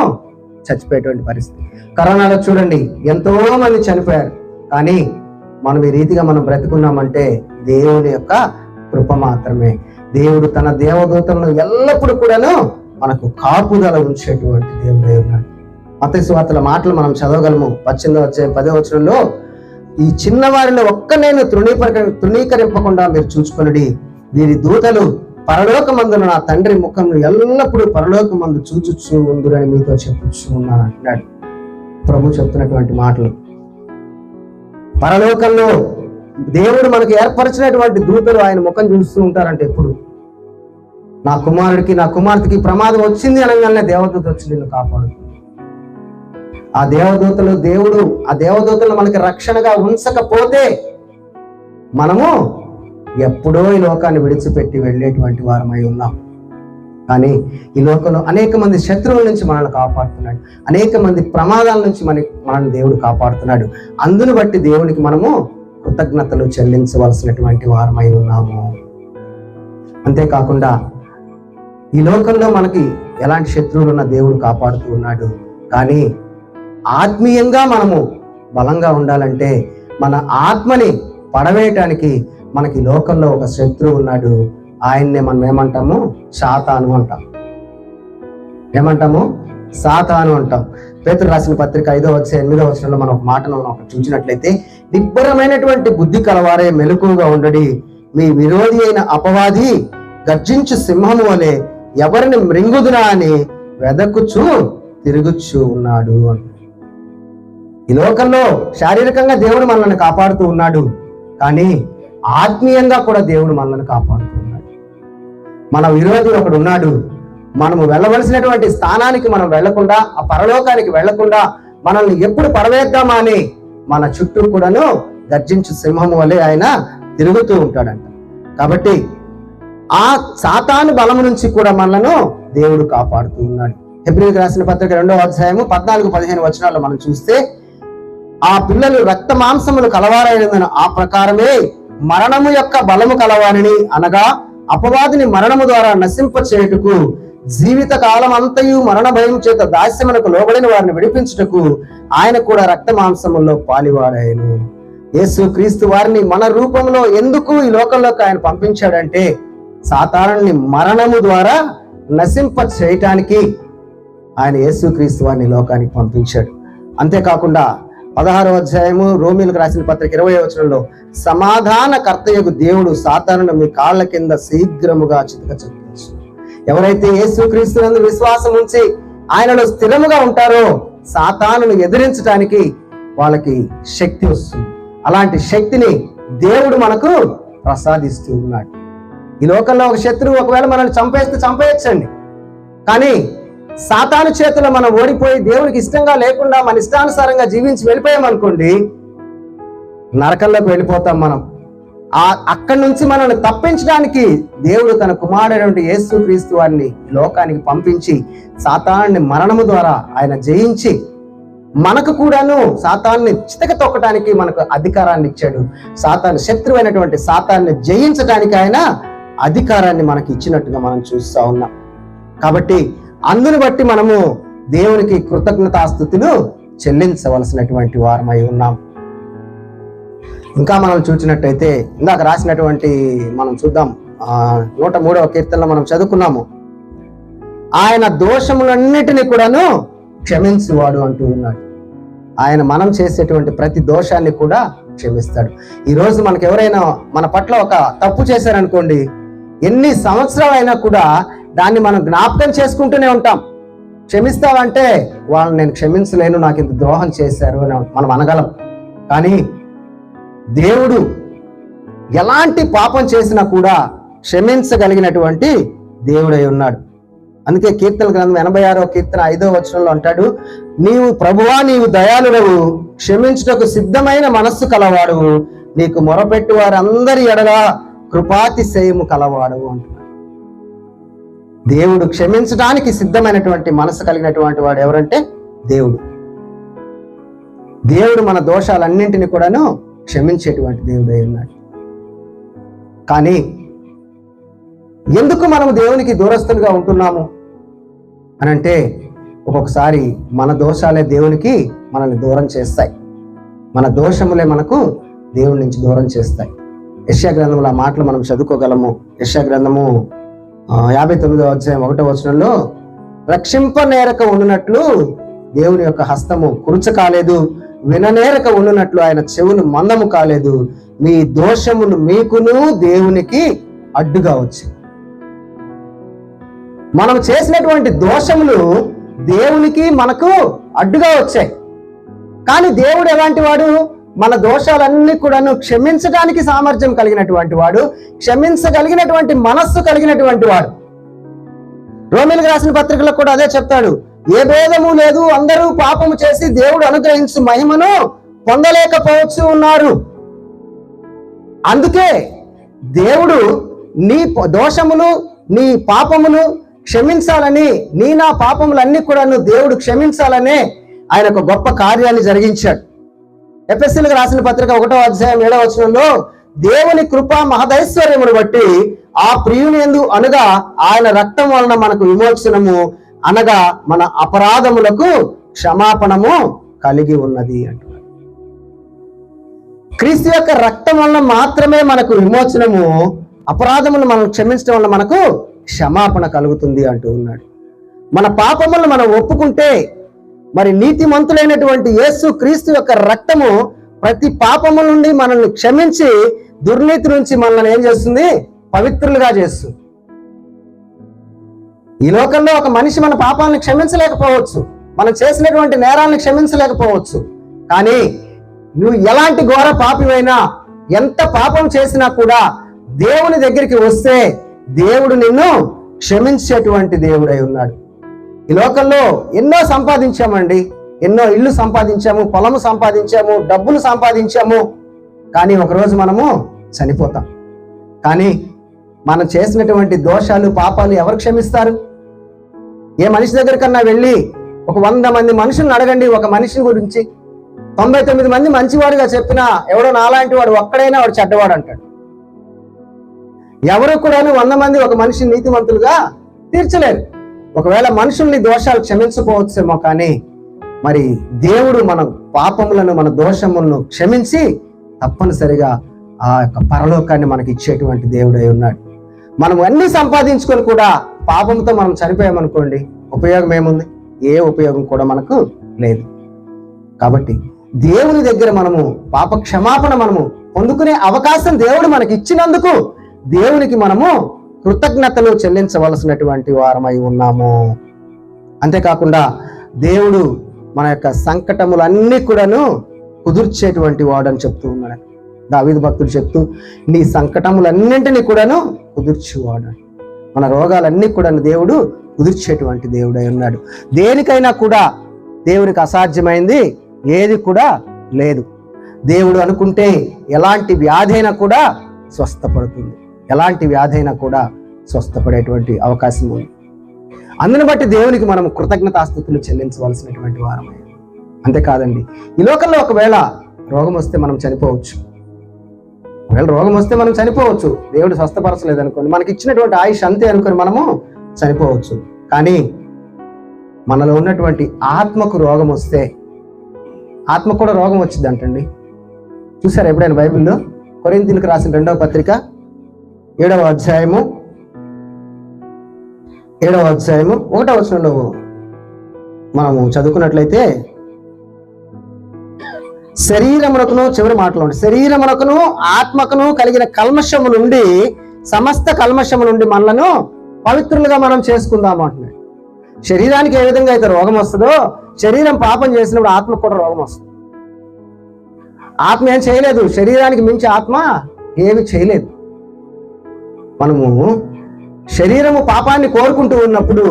చచ్చిపోయేటువంటి పరిస్థితి. కరోనాలో చూడండి ఎంతో మంది చనిపోయారు, కానీ మనం ఈ రీతిగా మనం బ్రతుకున్నామంటే దేవుని యొక్క కృప మాత్రమే. దేవుడు తన దేవదూతలను ఎల్లప్పుడూ కూడాను మనకు కాపుదల ఉంచేటువంటి దేవుడే ఉన్నాడు. మత్తయి సువార్తల మాటలు మనం చదవగలము. 10వ వచనంలో, ఈ చిన్నవారిలో ఒక్కనైనా తృణీకరింపకుండా మీరు చూసుకొనుడి, వీరి దూతలు పరలోకమందున నా తండ్రి ముఖంను ఎల్లప్పుడూ పరలోకమందు చూచుచూ ఉందురని మీతో చెప్పుచూ ఉన్నాను అంటున్నాడు ప్రభు చెప్తున్నటువంటి మాటలు. పరలోకంలో దేవుడు మనకు ఏర్పరిచినటువంటి దూతలు ఆయన ముఖం చూస్తూ ఉంటారంటే ఎప్పుడు నా కుమారుడికి నా కుమార్తెకి ప్రమాదం వచ్చింది అనగానే దేవదూత వచ్చి నిన్ను కాపాడు. ఆ దేవదూతలు మనకి రక్షణగా ఉంచకపోతే మనము ఎప్పుడో ఈ లోకాన్ని విడిచిపెట్టి వెళ్ళేటువంటి వారమై ఉన్నాం. కానీ ఈ లోకంలో అనేక మంది శత్రువుల నుంచి మనల్ని కాపాడుతున్నాడు, అనేక మంది ప్రమాదాల నుంచి మనల్ని దేవుడు కాపాడుతున్నాడు. అందును బట్టి దేవునికి మనము కృతజ్ఞతలు చెల్లించవలసినటువంటి వారమై ఉన్నాము. అంతేకాకుండా ఈ లోకంలో మనకి ఎలాంటి శత్రువులు ఉన్న దేవుడు కాపాడుతూ ఉన్నాడు. కానీ ఆత్మీయంగా మనము బలంగా ఉండాలంటే మన ఆత్మని పడవేయటానికి మనకి లోకంలో ఒక శత్రువు ఉన్నాడు. ఆయన్నే మనం ఏమంటాము? సాతాను అంటాం. ఏమంటాము? సాతాను అంటాం. పేతురు రాసిన పత్రిక 5వ అధ్యాయం 8వ వచనంలో మనం ఒక మాటను మనం చూసినట్లయితే, నిబ్బరమైనటువంటి బుద్ధి కలవారే మెలకువగా ఉండడి, మీ విరోధి అయిన అపవాది గర్జించు సింహము వలె ఎవరిని మృంగుదునా అని వెదకుచూ తిరుగుచూ ఉన్నాడు. ఈ లోకంలో శారీరకంగా దేవుడు మనల్ని కాపాడుతూ ఉన్నాడు, కానీ ఆత్మీయంగా కూడా దేవుడు మనల్ని కాపాడుతూ ఉన్నాడు. మన విరోధి ఒకడు ఉన్నాడు. మనము వెళ్ళవలసినటువంటి స్థానానికి మనం వెళ్లకుండా, ఆ పరలోకానికి వెళ్లకుండా మనల్ని ఎప్పుడు పడవేద్దామా అని మన చుట్టూ కూడాను గర్జించు సింహము వలె ఆయన తిరుగుతూ ఉంటాడంట. కాబట్టి ఆ సాతాను బలము నుంచి కూడా మనలను దేవుడు కాపాడుతూ ఉన్నాడు. హెబ్రీయులకు రాసిన పత్రిక 2వ అధ్యాయము 14-15 వచనాల్లో మనం చూస్తే, ఆ పిల్లలు రక్త మాంసములు కలవారైనందున ఆ ప్రకారమే మరణము యొక్క బలము కలవారిని, అనగా అపవాదిని మరణము ద్వారా నశింప చేయుటకు, జీవిత కాలం అంతయు మరణ భయం చేత దాస్యమునకు లోబడిన వారిని విడిపించుటకు ఆయన కూడా రక్త మాంసముల్లో పాలివాడాయను. యేసు క్రీస్తు వారిని మన రూపంలో ఎందుకు ఈ లోకంలోకి ఆయన పంపించాడంటే, సాతానుని మరణము ద్వారా నశింప చేయటానికి ఆయన యేసు క్రీస్తు వారిని లోకానికి పంపించాడు. అంతేకాకుండా 16వ అధ్యాయము రోమీయులకు రాసిన పత్రిక 20వ వచనంలో, సమాధాన కర్తయగు దేవుడు సాతానును మీ కాళ్ళ కింద శీఘ్రముగా చితకచెప్పించు. ఎవరైతే యేసు క్రీస్తునందు విశ్వాసం ఉంచి ఆయనలో స్థిరముగా ఉంటారో సాతానును ఎదిరించడానికి వాళ్ళకి శక్తి వస్తుంది. అలాంటి శక్తిని దేవుడు మనకు ప్రసాదిస్తూ ఉన్నాడు. ఈ లోకంలో ఒక శత్రువు ఒకవేళ మనల్ని చంపేయచ్చండి, కానీ సాతాను చేతిలో మనం ఓడిపోయి దేవునికి ఇష్టంగా లేకుండా మన ఇష్టానుసారంగా జీవించి వెళ్ళిపోయామనుకోండి, నరకంలోకి వెళ్ళిపోతాం మనం. అక్కడి నుంచి మనల్ని తప్పించడానికి దేవుడు తన కుమారుడైన యేసు క్రీస్తు వారిని లోకానికి పంపించి సాతానుని మరణము ద్వారా ఆయన జయించి మనకు కూడాను సాతాన్ని చితక తొక్కడానికి మనకు అధికారాన్ని ఇచ్చాడు. సాతాను శత్రువైనటువంటి సాతాన్ని జయించడానికి ఆయన అధికారాన్ని మనకి ఇచ్చినట్టుగా మనం చూస్తా ఉన్నాం. కాబట్టి అందుని బట్టి మనము దేవునికి కృతజ్ఞతాస్తుతులు చెల్లించవలసినటువంటి వారమై ఉన్నాం. ఇంకా మనం చూసినట్టయితే ఇందాక రాసినటువంటి మనం చూద్దాం, 103వ కీర్తనలో మనం చదువుకున్నాము, ఆయన దోషములన్నిటినీ కూడాను క్షమించువాడు అంటూ ఉన్నాడు. ఆయన మనం చేసేటువంటి ప్రతి దోషాన్ని కూడా క్షమిస్తాడు. ఈరోజు మనకు ఎవరైనా మన పట్ల ఒక తప్పు చేశారనుకోండి, ఎన్ని సంవత్సరాలైనా కూడా దాన్ని మనం జ్ఞాపకం చేసుకుంటూనే ఉంటాం. క్షమిస్తావంటే వాళ్ళని నేను క్షమించలేను, నాకు ఇంత ద్రోహం చేశారు అని మనం అనగలం. కానీ దేవుడు ఎలాంటి పాపం చేసినా కూడా క్షమించగలిగినటువంటి దేవుడై ఉన్నాడు. అందుకే కీర్తన గ్రంథం 86వ కీర్తన 5వ వచనంలో అంటాడు, నీవు ప్రభువా నీవు దయాళుడవు, క్షమించుటకు సిద్ధమైన మనస్సు కలవాడు, నీకు మొరపెట్టు వారందరి ఎడల కృపాతిశయము కలవాడు అంటున్నాడు. దేవుడు క్షమించడానికి సిద్ధమైనటువంటి మనసు కలిగినటువంటి వాడు ఎవరంటే దేవుడు. దేవుడు మన దోషాలన్నింటినీ కూడాను క్షమించేటువంటి దేవుడై ఉన్నాడు. కానీ ఎందుకు మనము దేవునికి దూరస్తులుగా ఉంటున్నాము అని అంటే, ఒక్కొక్కసారి మన దోషాలే దేవునికి మనల్ని దూరం చేస్తాయి. మన దోషములే మనకు దేవుడి నుంచి దూరం చేస్తాయి. యెషయా గ్రంథంలో ఆ మాటలు మనం చదువుకోగలము. యెషయా గ్రంథము 59వ అధ్యాయం 1వ వచనంలో, రక్షింపనేరక ఉండునట్లు దేవుని యొక్క హస్తము కురుచ కాలేదు, విననేరక ఉండునట్లు ఆయన చెవులు మందము కాలేదు, మీ దోషములు మీకును దేవునికి అడ్డుగా వచ్చాయి. మనం చేసినటువంటి దోషములు దేవునికి మనకు అడ్డుగా వచ్చాయి. కానీ దేవుడు ఎలాంటి వాడు? మన దోషాలన్నీ కూడాను క్షమించడానికి సామర్థ్యం కలిగినటువంటి వాడు, క్షమించగలిగినటువంటి మనస్సు కలిగినటువంటి వాడు. రోమీయులకు రాసిన పత్రికలో కూడా అదే చెప్తాడు, ఏ భేదము లేదు, అందరూ పాపము చేసి దేవుడు అనుగ్రహించు మహిమను పొందలేకపోవచ్చు ఉన్నారు. అందుకే దేవుడు నీ దోషములు నీ పాపములు క్షమించాలని, నా పాపములన్నీ కూడా దేవుడు క్షమించాలనే ఆయన ఒక గొప్ప కార్యాన్ని జరిగించాడు. ఎఫెసీయులకు రాసిన పత్రిక 1వ అధ్యాయం 7వ వచనంలో, దేవుని కృప మహదైశ్వర్యమును బట్టి ఆ ప్రియుని యందు అనగా ఆయన రక్తం వలన మనకు విమోచనము, అనగా మన అపరాధములకు క్షమాపణము కలిగి ఉన్నది అంటున్నాడు. క్రీస్తు యొక్క రక్తం వలన మాత్రమే మనకు విమోచనము, అపరాధములు మనం క్షమించడం వల్ల మనకు క్షమాపణ కలుగుతుంది అంటూ ఉన్నాడు. మన పాపములను మనం ఒప్పుకుంటే మరి నీతిమంతులైనటువంటి యేసు క్రీస్తు యొక్క రక్తము ప్రతి పాపము నుండి మనల్ని క్షమించి దుర్నీతి నుంచి మనల్ని ఏం చేస్తుంది? పవిత్రులుగా చేస్తుంది. ఈ లోకంలో ఒక మనిషి మన పాపాలను క్షమించలేకపోవచ్చు, మనం చేసినటువంటి నేరాలను క్షమించలేకపోవచ్చు. కానీ నువ్వు ఎలాంటి ఘోర పాపివైనా, ఎంత పాపం చేసినా కూడా దేవుని దగ్గరికి వస్తే దేవుడు నిన్ను క్షమించేటువంటి దేవుడై ఉన్నాడు. ఈ లోకంలో ఎన్నో సంపాదించామండి, ఎన్నో ఇల్లు సంపాదించాము, పొలము సంపాదించాము, డబ్బులు సంపాదించాము. కానీ ఒకరోజు మనము చనిపోతాం. కానీ మనం చేసినటువంటి దోషాలు పాపాలు ఎవరు క్షమిస్తారు? ఏ మనిషి దగ్గరికన్నా వెళ్ళి ఒక 100 మంది మనుషులను అడగండి ఒక మనిషి గురించి, 99 మంది మంచివాడుగా చెప్పినా ఎవడో నాలాంటి వాడు ఒక్కడైనా వాడు చెడ్డవాడు అంటాడు. ఎవరు కూడా 100 మంది ఒక మనిషిని నీతిమంతులుగా తీర్చలేరు. ఒకవేళ మనుషుల్ని దోషాలు క్షమించకపోవచ్చేమో, కానీ మరి దేవుడు మన పాపములను మన దోషములను క్షమించి తప్పనిసరిగా ఆ యొక్క పరలోకాన్ని మనకి ఇచ్చేటువంటి దేవుడై ఉన్నాడు. మనం అన్ని సంపాదించుకొని కూడా పాపంతో మనం చనిపోయామనుకోండి, ఉపయోగం ఏముంది? ఏ ఉపయోగం కూడా మనకు లేదు. కాబట్టి దేవుని దగ్గర మనము పాప క్షమాపణ మనము పొందుకునే అవకాశం దేవుడు మనకి ఇచ్చినందుకు దేవునికి మనము కృతజ్ఞతలు చెల్లించవలసినటువంటి వారమై ఉన్నాము. అంతేకాకుండా దేవుడు మన యొక్క సంకటములన్నీ కూడాను కుదుర్చేటువంటి వాడు అని చెప్తూ ఉన్నాడు. దావీదు భక్తుడు చెప్తూ, నీ సంకటములన్నింటినీ కూడాను కుదుర్చేవాడు. మన రోగాలన్నీ కూడా దేవుడు కుదిర్చేటువంటి దేవుడై ఉన్నాడు. దేనికైనా కూడా దేవునికి అసాధ్యమైంది ఏది కూడా లేదు. దేవుడు అనుకుంటే ఎలాంటి వ్యాధి అయినా కూడా స్వస్థపడుతుంది, ఎలాంటి వ్యాధి అయినా కూడా స్వస్థపడేటువంటి అవకాశం ఉంది. అందుని బట్టి దేవునికి మనం కృతజ్ఞతాస్తుతులు చెల్లించవలసినటువంటి వారమే. అంతేకాదండి, ఈ లోకంలో ఒకవేళ రోగం వస్తే మనం చనిపోవచ్చు. దేవుడు స్వస్థపరచలేదు అనుకోండి, మనకి ఇచ్చినటువంటి ఆయుష్ అంతే అనుకొని మనము చనిపోవచ్చు. కానీ మనలో ఉన్నటువంటి ఆత్మకు రోగం వస్తే, ఆత్మ కూడా రోగం వచ్చింది అంటండి. చూసారు ఎప్పుడైనా బైబిల్లో? కొరింథీయులకు రాసిన 2వ పత్రిక 7వ అధ్యాయము 1వ వచనంలో మనము చదువుకున్నట్లయితే, శరీరమునకును, చివరి మాటలో శరీరమునకును ఆత్మకును కలిగిన కల్మషము నుండి, సమస్త కల్మషము నుండి మనలను పవిత్రులుగా మనం చేసుకుందాము అంటున్నాడు. శరీరానికి ఏ విధంగా అయితే రోగం వస్తుందో, శరీరం పాపం చేసినప్పుడు ఆత్మకు కూడా రోగం వస్తుంది. ఆత్మ ఏం చేయలేదు, శరీరానికి మించి ఆత్మ ఏమి చేయలేదు. మనము శరీరము పాపాన్ని కోరుకుంటూ ఉన్నప్పుడు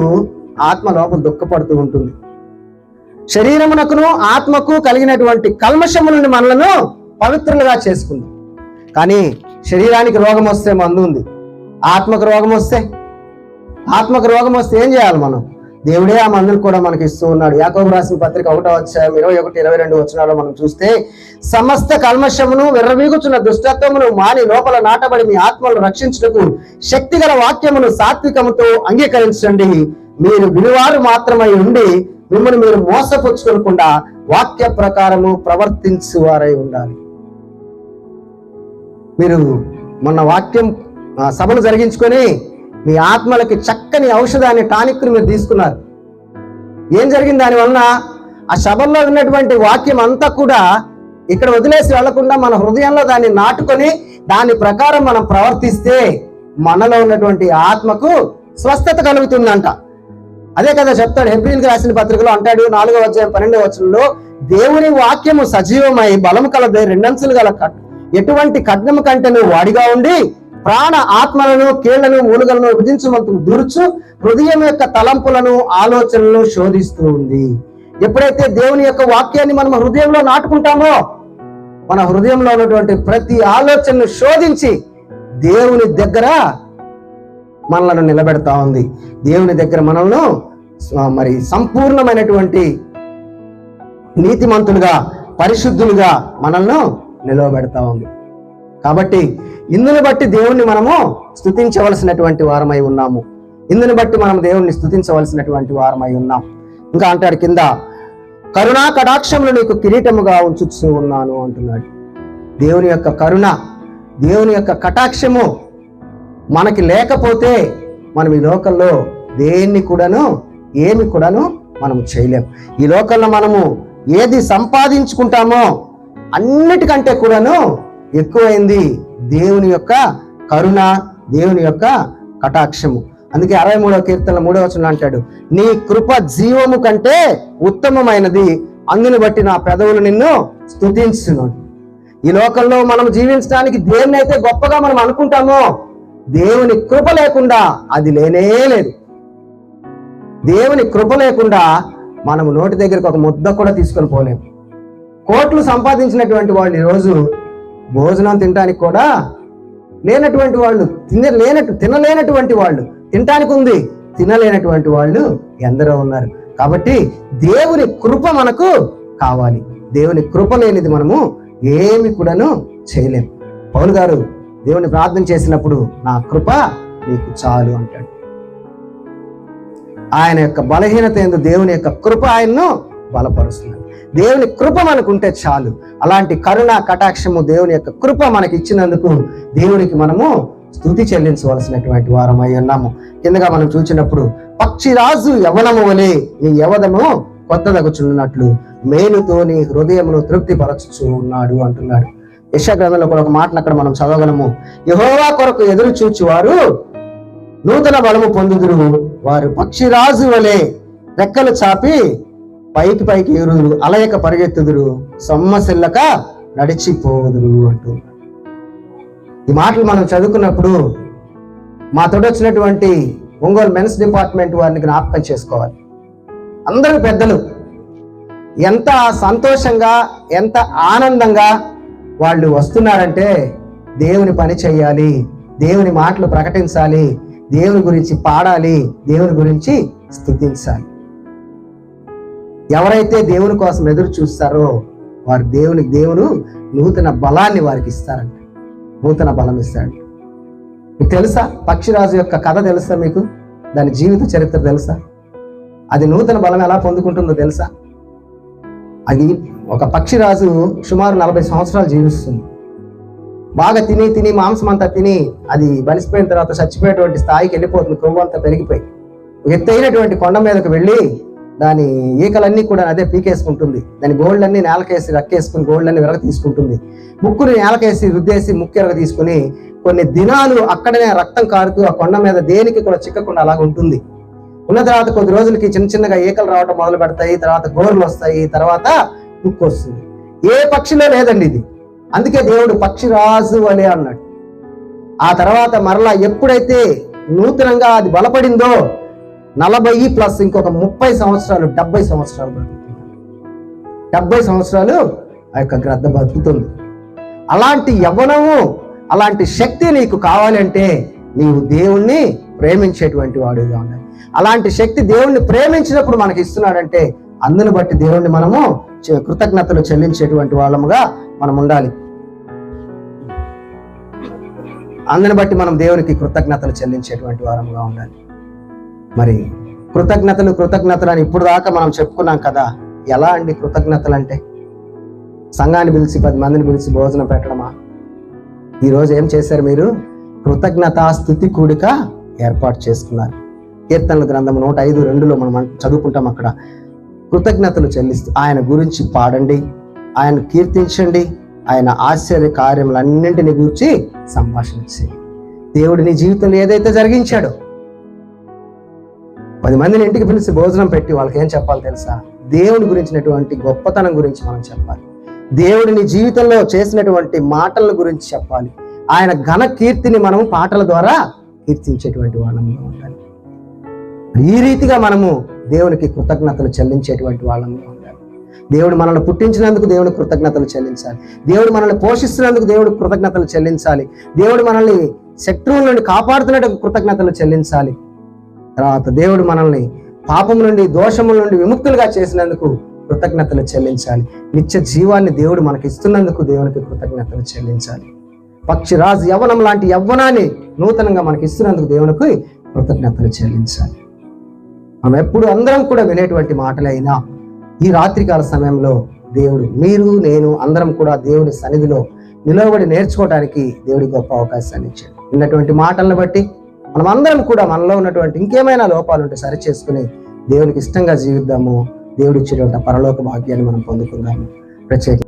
ఆత్మ లోపల దుఃఖపడుతూ ఉంటుంది. శరీరమునకును ఆత్మకు కలిగినటువంటి కల్మషములను మనలను పవిత్రులుగా చేసుకుందాం. కానీ శరీరానికి రోగం వస్తే మందు ఉంది, ఆత్మకు రోగం వస్తే ఏం చేయాలి మనం? దేవుడే ఆ మందులు కూడా మనకి ఇస్తూ ఉన్నాడు. యాకోబు రాసిన పత్రిక 1వ అధ్యాయం 21-22 వచనాల్లో మనం చూస్తే, సమస్త కల్మషమును విర్రవీగుచున్న దుష్టత్వమును మాని లోపల నాటబడి మీ ఆత్మలను రక్షించుటకు శక్తిగల వాక్యమును సాత్వికముతో అంగీకరించండి. మీరు విలువారు మాత్రమై ఉండి మిమ్మల్ని మీరు మోసపుచ్చుకోకుండా వాక్య ప్రకారము ప్రవర్తించువారై ఉండాలి. మీరు మొన్న వాక్యం సభను జరిగించుకొని మీ ఆత్మలకి చక్కని ఔషధాన్ని, టానిక్ను మీరు తీసుకున్నారు. ఏం జరిగింది దానివలన? ఆ సభల్లో ఉన్నటువంటి వాక్యం అంతా కూడా ఇక్కడ వదిలేసి వెళ్లకుండా మన హృదయంలో దాన్ని నాటుకొని దాని ప్రకారం మనం ప్రవర్తిస్తే మనలో ఉన్నటువంటి ఆత్మకు స్వస్థత కలుగుతుందంట. అదే కదా చెప్తాడు హెబ్రీయులకు రాసిన పత్రికలో, అంటాడు 4వ అధ్యాయం 12వ వచనంలో, దేవుని వాక్యము సజీవమై బలము కలదే, 2 అంచులు గల ఎటువంటి ఖడ్గము కంటేను వాడిగా ఉండి ప్రాణ ఆత్మలను కీళ్లను మూలుగలను విధించమంటూ దూర్చు హృదయం యొక్క తలంపులను ఆలోచనలను శోధిస్తూ ఉంది. ఎప్పుడైతే దేవుని యొక్క వాక్యాన్ని మనం హృదయంలో నాటుకుంటామో, మన హృదయంలో ఉన్నటువంటి ప్రతి ఆలోచనను శోధించి దేవుని దగ్గర మనలను నిలబెడతా ఉంది. దేవుని దగ్గర మనల్ని మరి సంపూర్ణమైనటువంటి నీతిమంతులుగా, పరిశుద్ధులుగా మనల్ని నిలవబెడతా ఉంది. కాబట్టి ఇందుని బట్టి దేవుణ్ణి మనము స్తుతించవలసినటువంటి వారమై ఉన్నాము. ఇందుని బట్టి మనం దేవుణ్ణి స్తుతించవలసినటువంటి వారమై ఉన్నాం. ఇంకా అంటాడు కింద, కరుణా కటాక్షములు నీకు కిరీటముగా ఉంచుతూ ఉన్నాను అంటున్నాడు. దేవుని యొక్క కరుణ, దేవుని యొక్క కటాక్షము మనకి లేకపోతే మనం ఈ లోకంలో దేన్ని కూడాను ఏమి కూడాను మనం చేయలేం. ఈ లోకంలో మనము ఏది సంపాదించుకుంటామో అన్నిటికంటే కూడాను ఎక్కువైంది దేవుని యొక్క కరుణ, దేవుని యొక్క కటాక్షము. అందుకే 63వ కీర్తన 3వ వచనం అంటాడు, నీ కృప జీవము కంటే ఉత్తమమైనది, అందుని బట్టి నా పెదవులు నిన్ను స్తుతించును. ఈ లోకంలో మనం జీవించడానికి దేన్నైతే గొప్పగా మనం అనుకుంటామో, దేవుని కృప లేకుండా అది లేనే లేదు. దేవుని కృప లేకుండా మనము నోటి దగ్గరికి ఒక ముద్ద కూడా తీసుకొని పోలేము. కోట్లు సంపాదించినటువంటి వాళ్ళు ఈరోజు భోజనం తినడానికి కూడా లేనటువంటి వాళ్ళు, తినలేనటువంటి వాళ్ళు, తినడానికి ఉంది తినలేనటువంటి వాళ్ళు ఎందరో ఉన్నారు. కాబట్టి దేవుని కృప మనకు కావాలి. దేవుని కృప లేనిది మనము ఏమి కూడాను చేయలేము. పౌలు గారు దేవుని ప్రార్థన చేసినప్పుడు నా కృప నీకు చాలు అంటాడు. ఆయన యొక్క బలహీనత ఎందు దేవుని యొక్క కృప ఆయన్ను బలపరుస్తున్నాడు. దేవుని కృప మనకుంటే చాలు. అలాంటి కరుణ కటాక్షము దేవుని యొక్క కృప మనకి ఇచ్చినందుకు దేవునికి మనము స్తుతి చెల్లించవలసినటువంటి వారమై ఉన్నాము. కిందగా మనం చూసినప్పుడు పక్షిరాజు యవనము వలె నీ యవనము కొత్తదగుచున్నట్లు మేలుతో నీ హృదయమును తృప్తిపరచుచు ఉన్నాడు అంటున్నాడు. యెషయా గ్రంథంలో కూడా ఒక మాటను అక్కడ మనం చదవగలము. యెహోవా కొరకు ఎదురు చూచువారు నూతన బలము పొందుదురు, వారు పక్షిరాజు వలె రెక్కలు చాపి పైకి పైకి ఎగురుదురు, అలయక పరిగెత్తుదురు, సొమ్మసిల్లక నడిచిపోదురు అంటూ. ఈ మాటలు మనం చదువుకున్నప్పుడు మా తోడొచ్చినటువంటి ఒంగోలు మెన్స్ డిపార్ట్మెంట్ వారిని జ్ఞాపకం చేసుకోవాలి. అందరూ పెద్దలు ఎంత సంతోషంగా ఎంత ఆనందంగా వాళ్ళు వస్తున్నారంటే దేవుని పని చేయాలి, దేవుని మాటలు ప్రకటించాలి, దేవుని గురించి పాడాలి, దేవుని గురించి స్తుతించాలి. ఎవరైతే దేవుని కోసం ఎదురు చూస్తారో వారు దేవుడు నూతన బలాన్ని వారికి ఇస్తారంట. నూతన బలం ఇస్తాడు. మీకు తెలుసా పక్షిరాజు యొక్క కథ తెలుసా? మీకు దాని జీవిత చరిత్ర తెలుసా? అది నూతన బలం ఎలా పొందుకుంటుందో తెలుసా? అది ఒక పక్షిరాజు సుమారు 40 సంవత్సరాలు జీవిస్తుంది. బాగా తిని మాంసం అంతా తిని అది బలిసిపోయిన తర్వాత చచ్చిపోయేటువంటి స్థాయికి వెళ్ళిపోతుంది. కొవ్వు అంతా పెరిగిపోయి ఎత్తైనటువంటి కొండ మీదకు వెళ్ళి దాని ఈకలన్నీ కూడా అదే పీకేసుకుంటుంది. దాని గోళ్ళన్నీ నేలకేసి రక్కేసుకుని గోళ్ళన్నీ విరగ తీసుకుంటుంది. ముక్కుని నేలకేసి రుద్దేసి ముక్కు ఎరగ తీసుకుని కొన్ని దినాలు అక్కడనే రక్తం కారుతూ ఆ కొండ మీద దేనికి కూడా చిక్కకుండా అలాగ ఉంటుంది. ఉన్న తర్వాత కొద్ది రోజులకి చిన్నగా ఈకలు రావడం మొదలు పెడతాయి, తర్వాత గోర్లు వస్తాయి, తర్వాత ముక్కు వస్తుంది. ఏ పక్షిలో లేదండి ఇది. అందుకే దేవుడు పక్షిరాజు వలె అన్నాడు. ఆ తర్వాత మరలా ఎప్పుడైతే నూతనంగా అది బలపడిందో 40+ ఇంకొక 30 సంవత్సరాలు 70 సంవత్సరాలు బతుకుతుంది. 70 సంవత్సరాలు ఆ యొక్క గ్రద్ద బతుకుతుంది. అలాంటి యవ్వనము అలాంటి శక్తి నీకు కావాలంటే నీవు దేవుణ్ణి ప్రేమించేటువంటి వాడుగా ఉండాలి. అలాంటి శక్తి దేవుణ్ణి ప్రేమించినప్పుడు మనకి ఇస్తున్నాడంటే అందుని బట్టి దేవుణ్ణి మనము కృతజ్ఞతలు చెల్లించేటువంటి వాళ్ళముగా మనం ఉండాలి. అందుని బట్టి మనం దేవునికి కృతజ్ఞతలు చెల్లించేటువంటి వారముగా ఉండాలి. మరి కృతజ్ఞతలు అని ఇప్పుడు దాకా మనం చెప్పుకున్నాం కదా. ఎలా అండి కృతజ్ఞతలు అంటే? సంఘాన్ని పిలిచి 10 మందిని పిలిచి భోజనం పెట్టడమా? ఈరోజు ఏం చేశారు మీరు? కృతజ్ఞత స్తుతి కూడిక ఏర్పాటు చేసుకున్నారు. కీర్తనల గ్రంథం 105:2 మనం చదువుకుంటాం. అక్కడ కృతజ్ఞతలు చెల్లిస్తూ ఆయన గురించి పాడండి, ఆయన కీర్తించండి, ఆయన ఆశ్చర్య కార్యములన్నింటిని గురించి సంభాషణ చేయండి. దేవుడు నీ జీవితంలో ఏదైతే జరిగించాడో 10 మందిని ఇంటికి పిలిచి భోజనం పెట్టి వాళ్ళకి ఏం చెప్పాలి తెలుసా? దేవుని గురించినటువంటి గొప్పతనం గురించి మనం చెప్పాలి. దేవుడు నీ జీవితంలో చేసినటువంటి మాటల గురించి చెప్పాలి. ఆయన ఘన కీర్తిని మనం పాటల ద్వారా కీర్తించేటువంటి వాళ్ళంగా ఉండాలి. ఈ రీతిగా మనము దేవునికి కృతజ్ఞతలు చెల్లించేటువంటి వాళ్ళంగా ఉండాలి. దేవుడు మనల్ని పుట్టించినందుకు దేవుడు కృతజ్ఞతలు చెల్లించాలి. దేవుడు మనల్ని పోషిస్తున్నందుకు దేవుడు కృతజ్ఞతలు చెల్లించాలి. దేవుడు మనల్ని శత్రువుల నుండి కాపాడుతున్నట్టు కృతజ్ఞతలు చెల్లించాలి. తర్వాత దేవుడు మనల్ని పాపం నుండి దోషముల నుండి విముక్తులుగా చేసినందుకు కృతజ్ఞతలు చెల్లించాలి. నిత్య జీవాన్ని దేవుడు మనకి ఇస్తున్నందుకు దేవునికి కృతజ్ఞతలు చెల్లించాలి. పక్షిరాజు యవ్వనం లాంటి యవ్వనాన్ని నూతనంగా మనకి ఇస్తున్నందుకు దేవునికి కృతజ్ఞతలు చెల్లించాలి. మనం ఎప్పుడు అందరం కూడా వినేటువంటి మాటలైనా ఈ రాత్రికాల సమయంలో దేవుడు మీరు నేను అందరం కూడా దేవుని సన్నిధిలో నిలవబడి నేర్చుకోవడానికి దేవుడి గొప్ప అవకాశాన్ని ఇచ్చాడు. విన్నటువంటి మాటలను బట్టి మనం అందరం కూడా మనలో ఉన్నటువంటి ఇంకేమైనా లోపాలు ఉంటే సరి చేసుకుని దేవునికి ఇష్టంగా జీవిద్దాము. దేవుడు ఇచ్చేటువంటి పరలోక భాగ్యాన్ని మనం పొందుకుందాము. ప్రత్యేక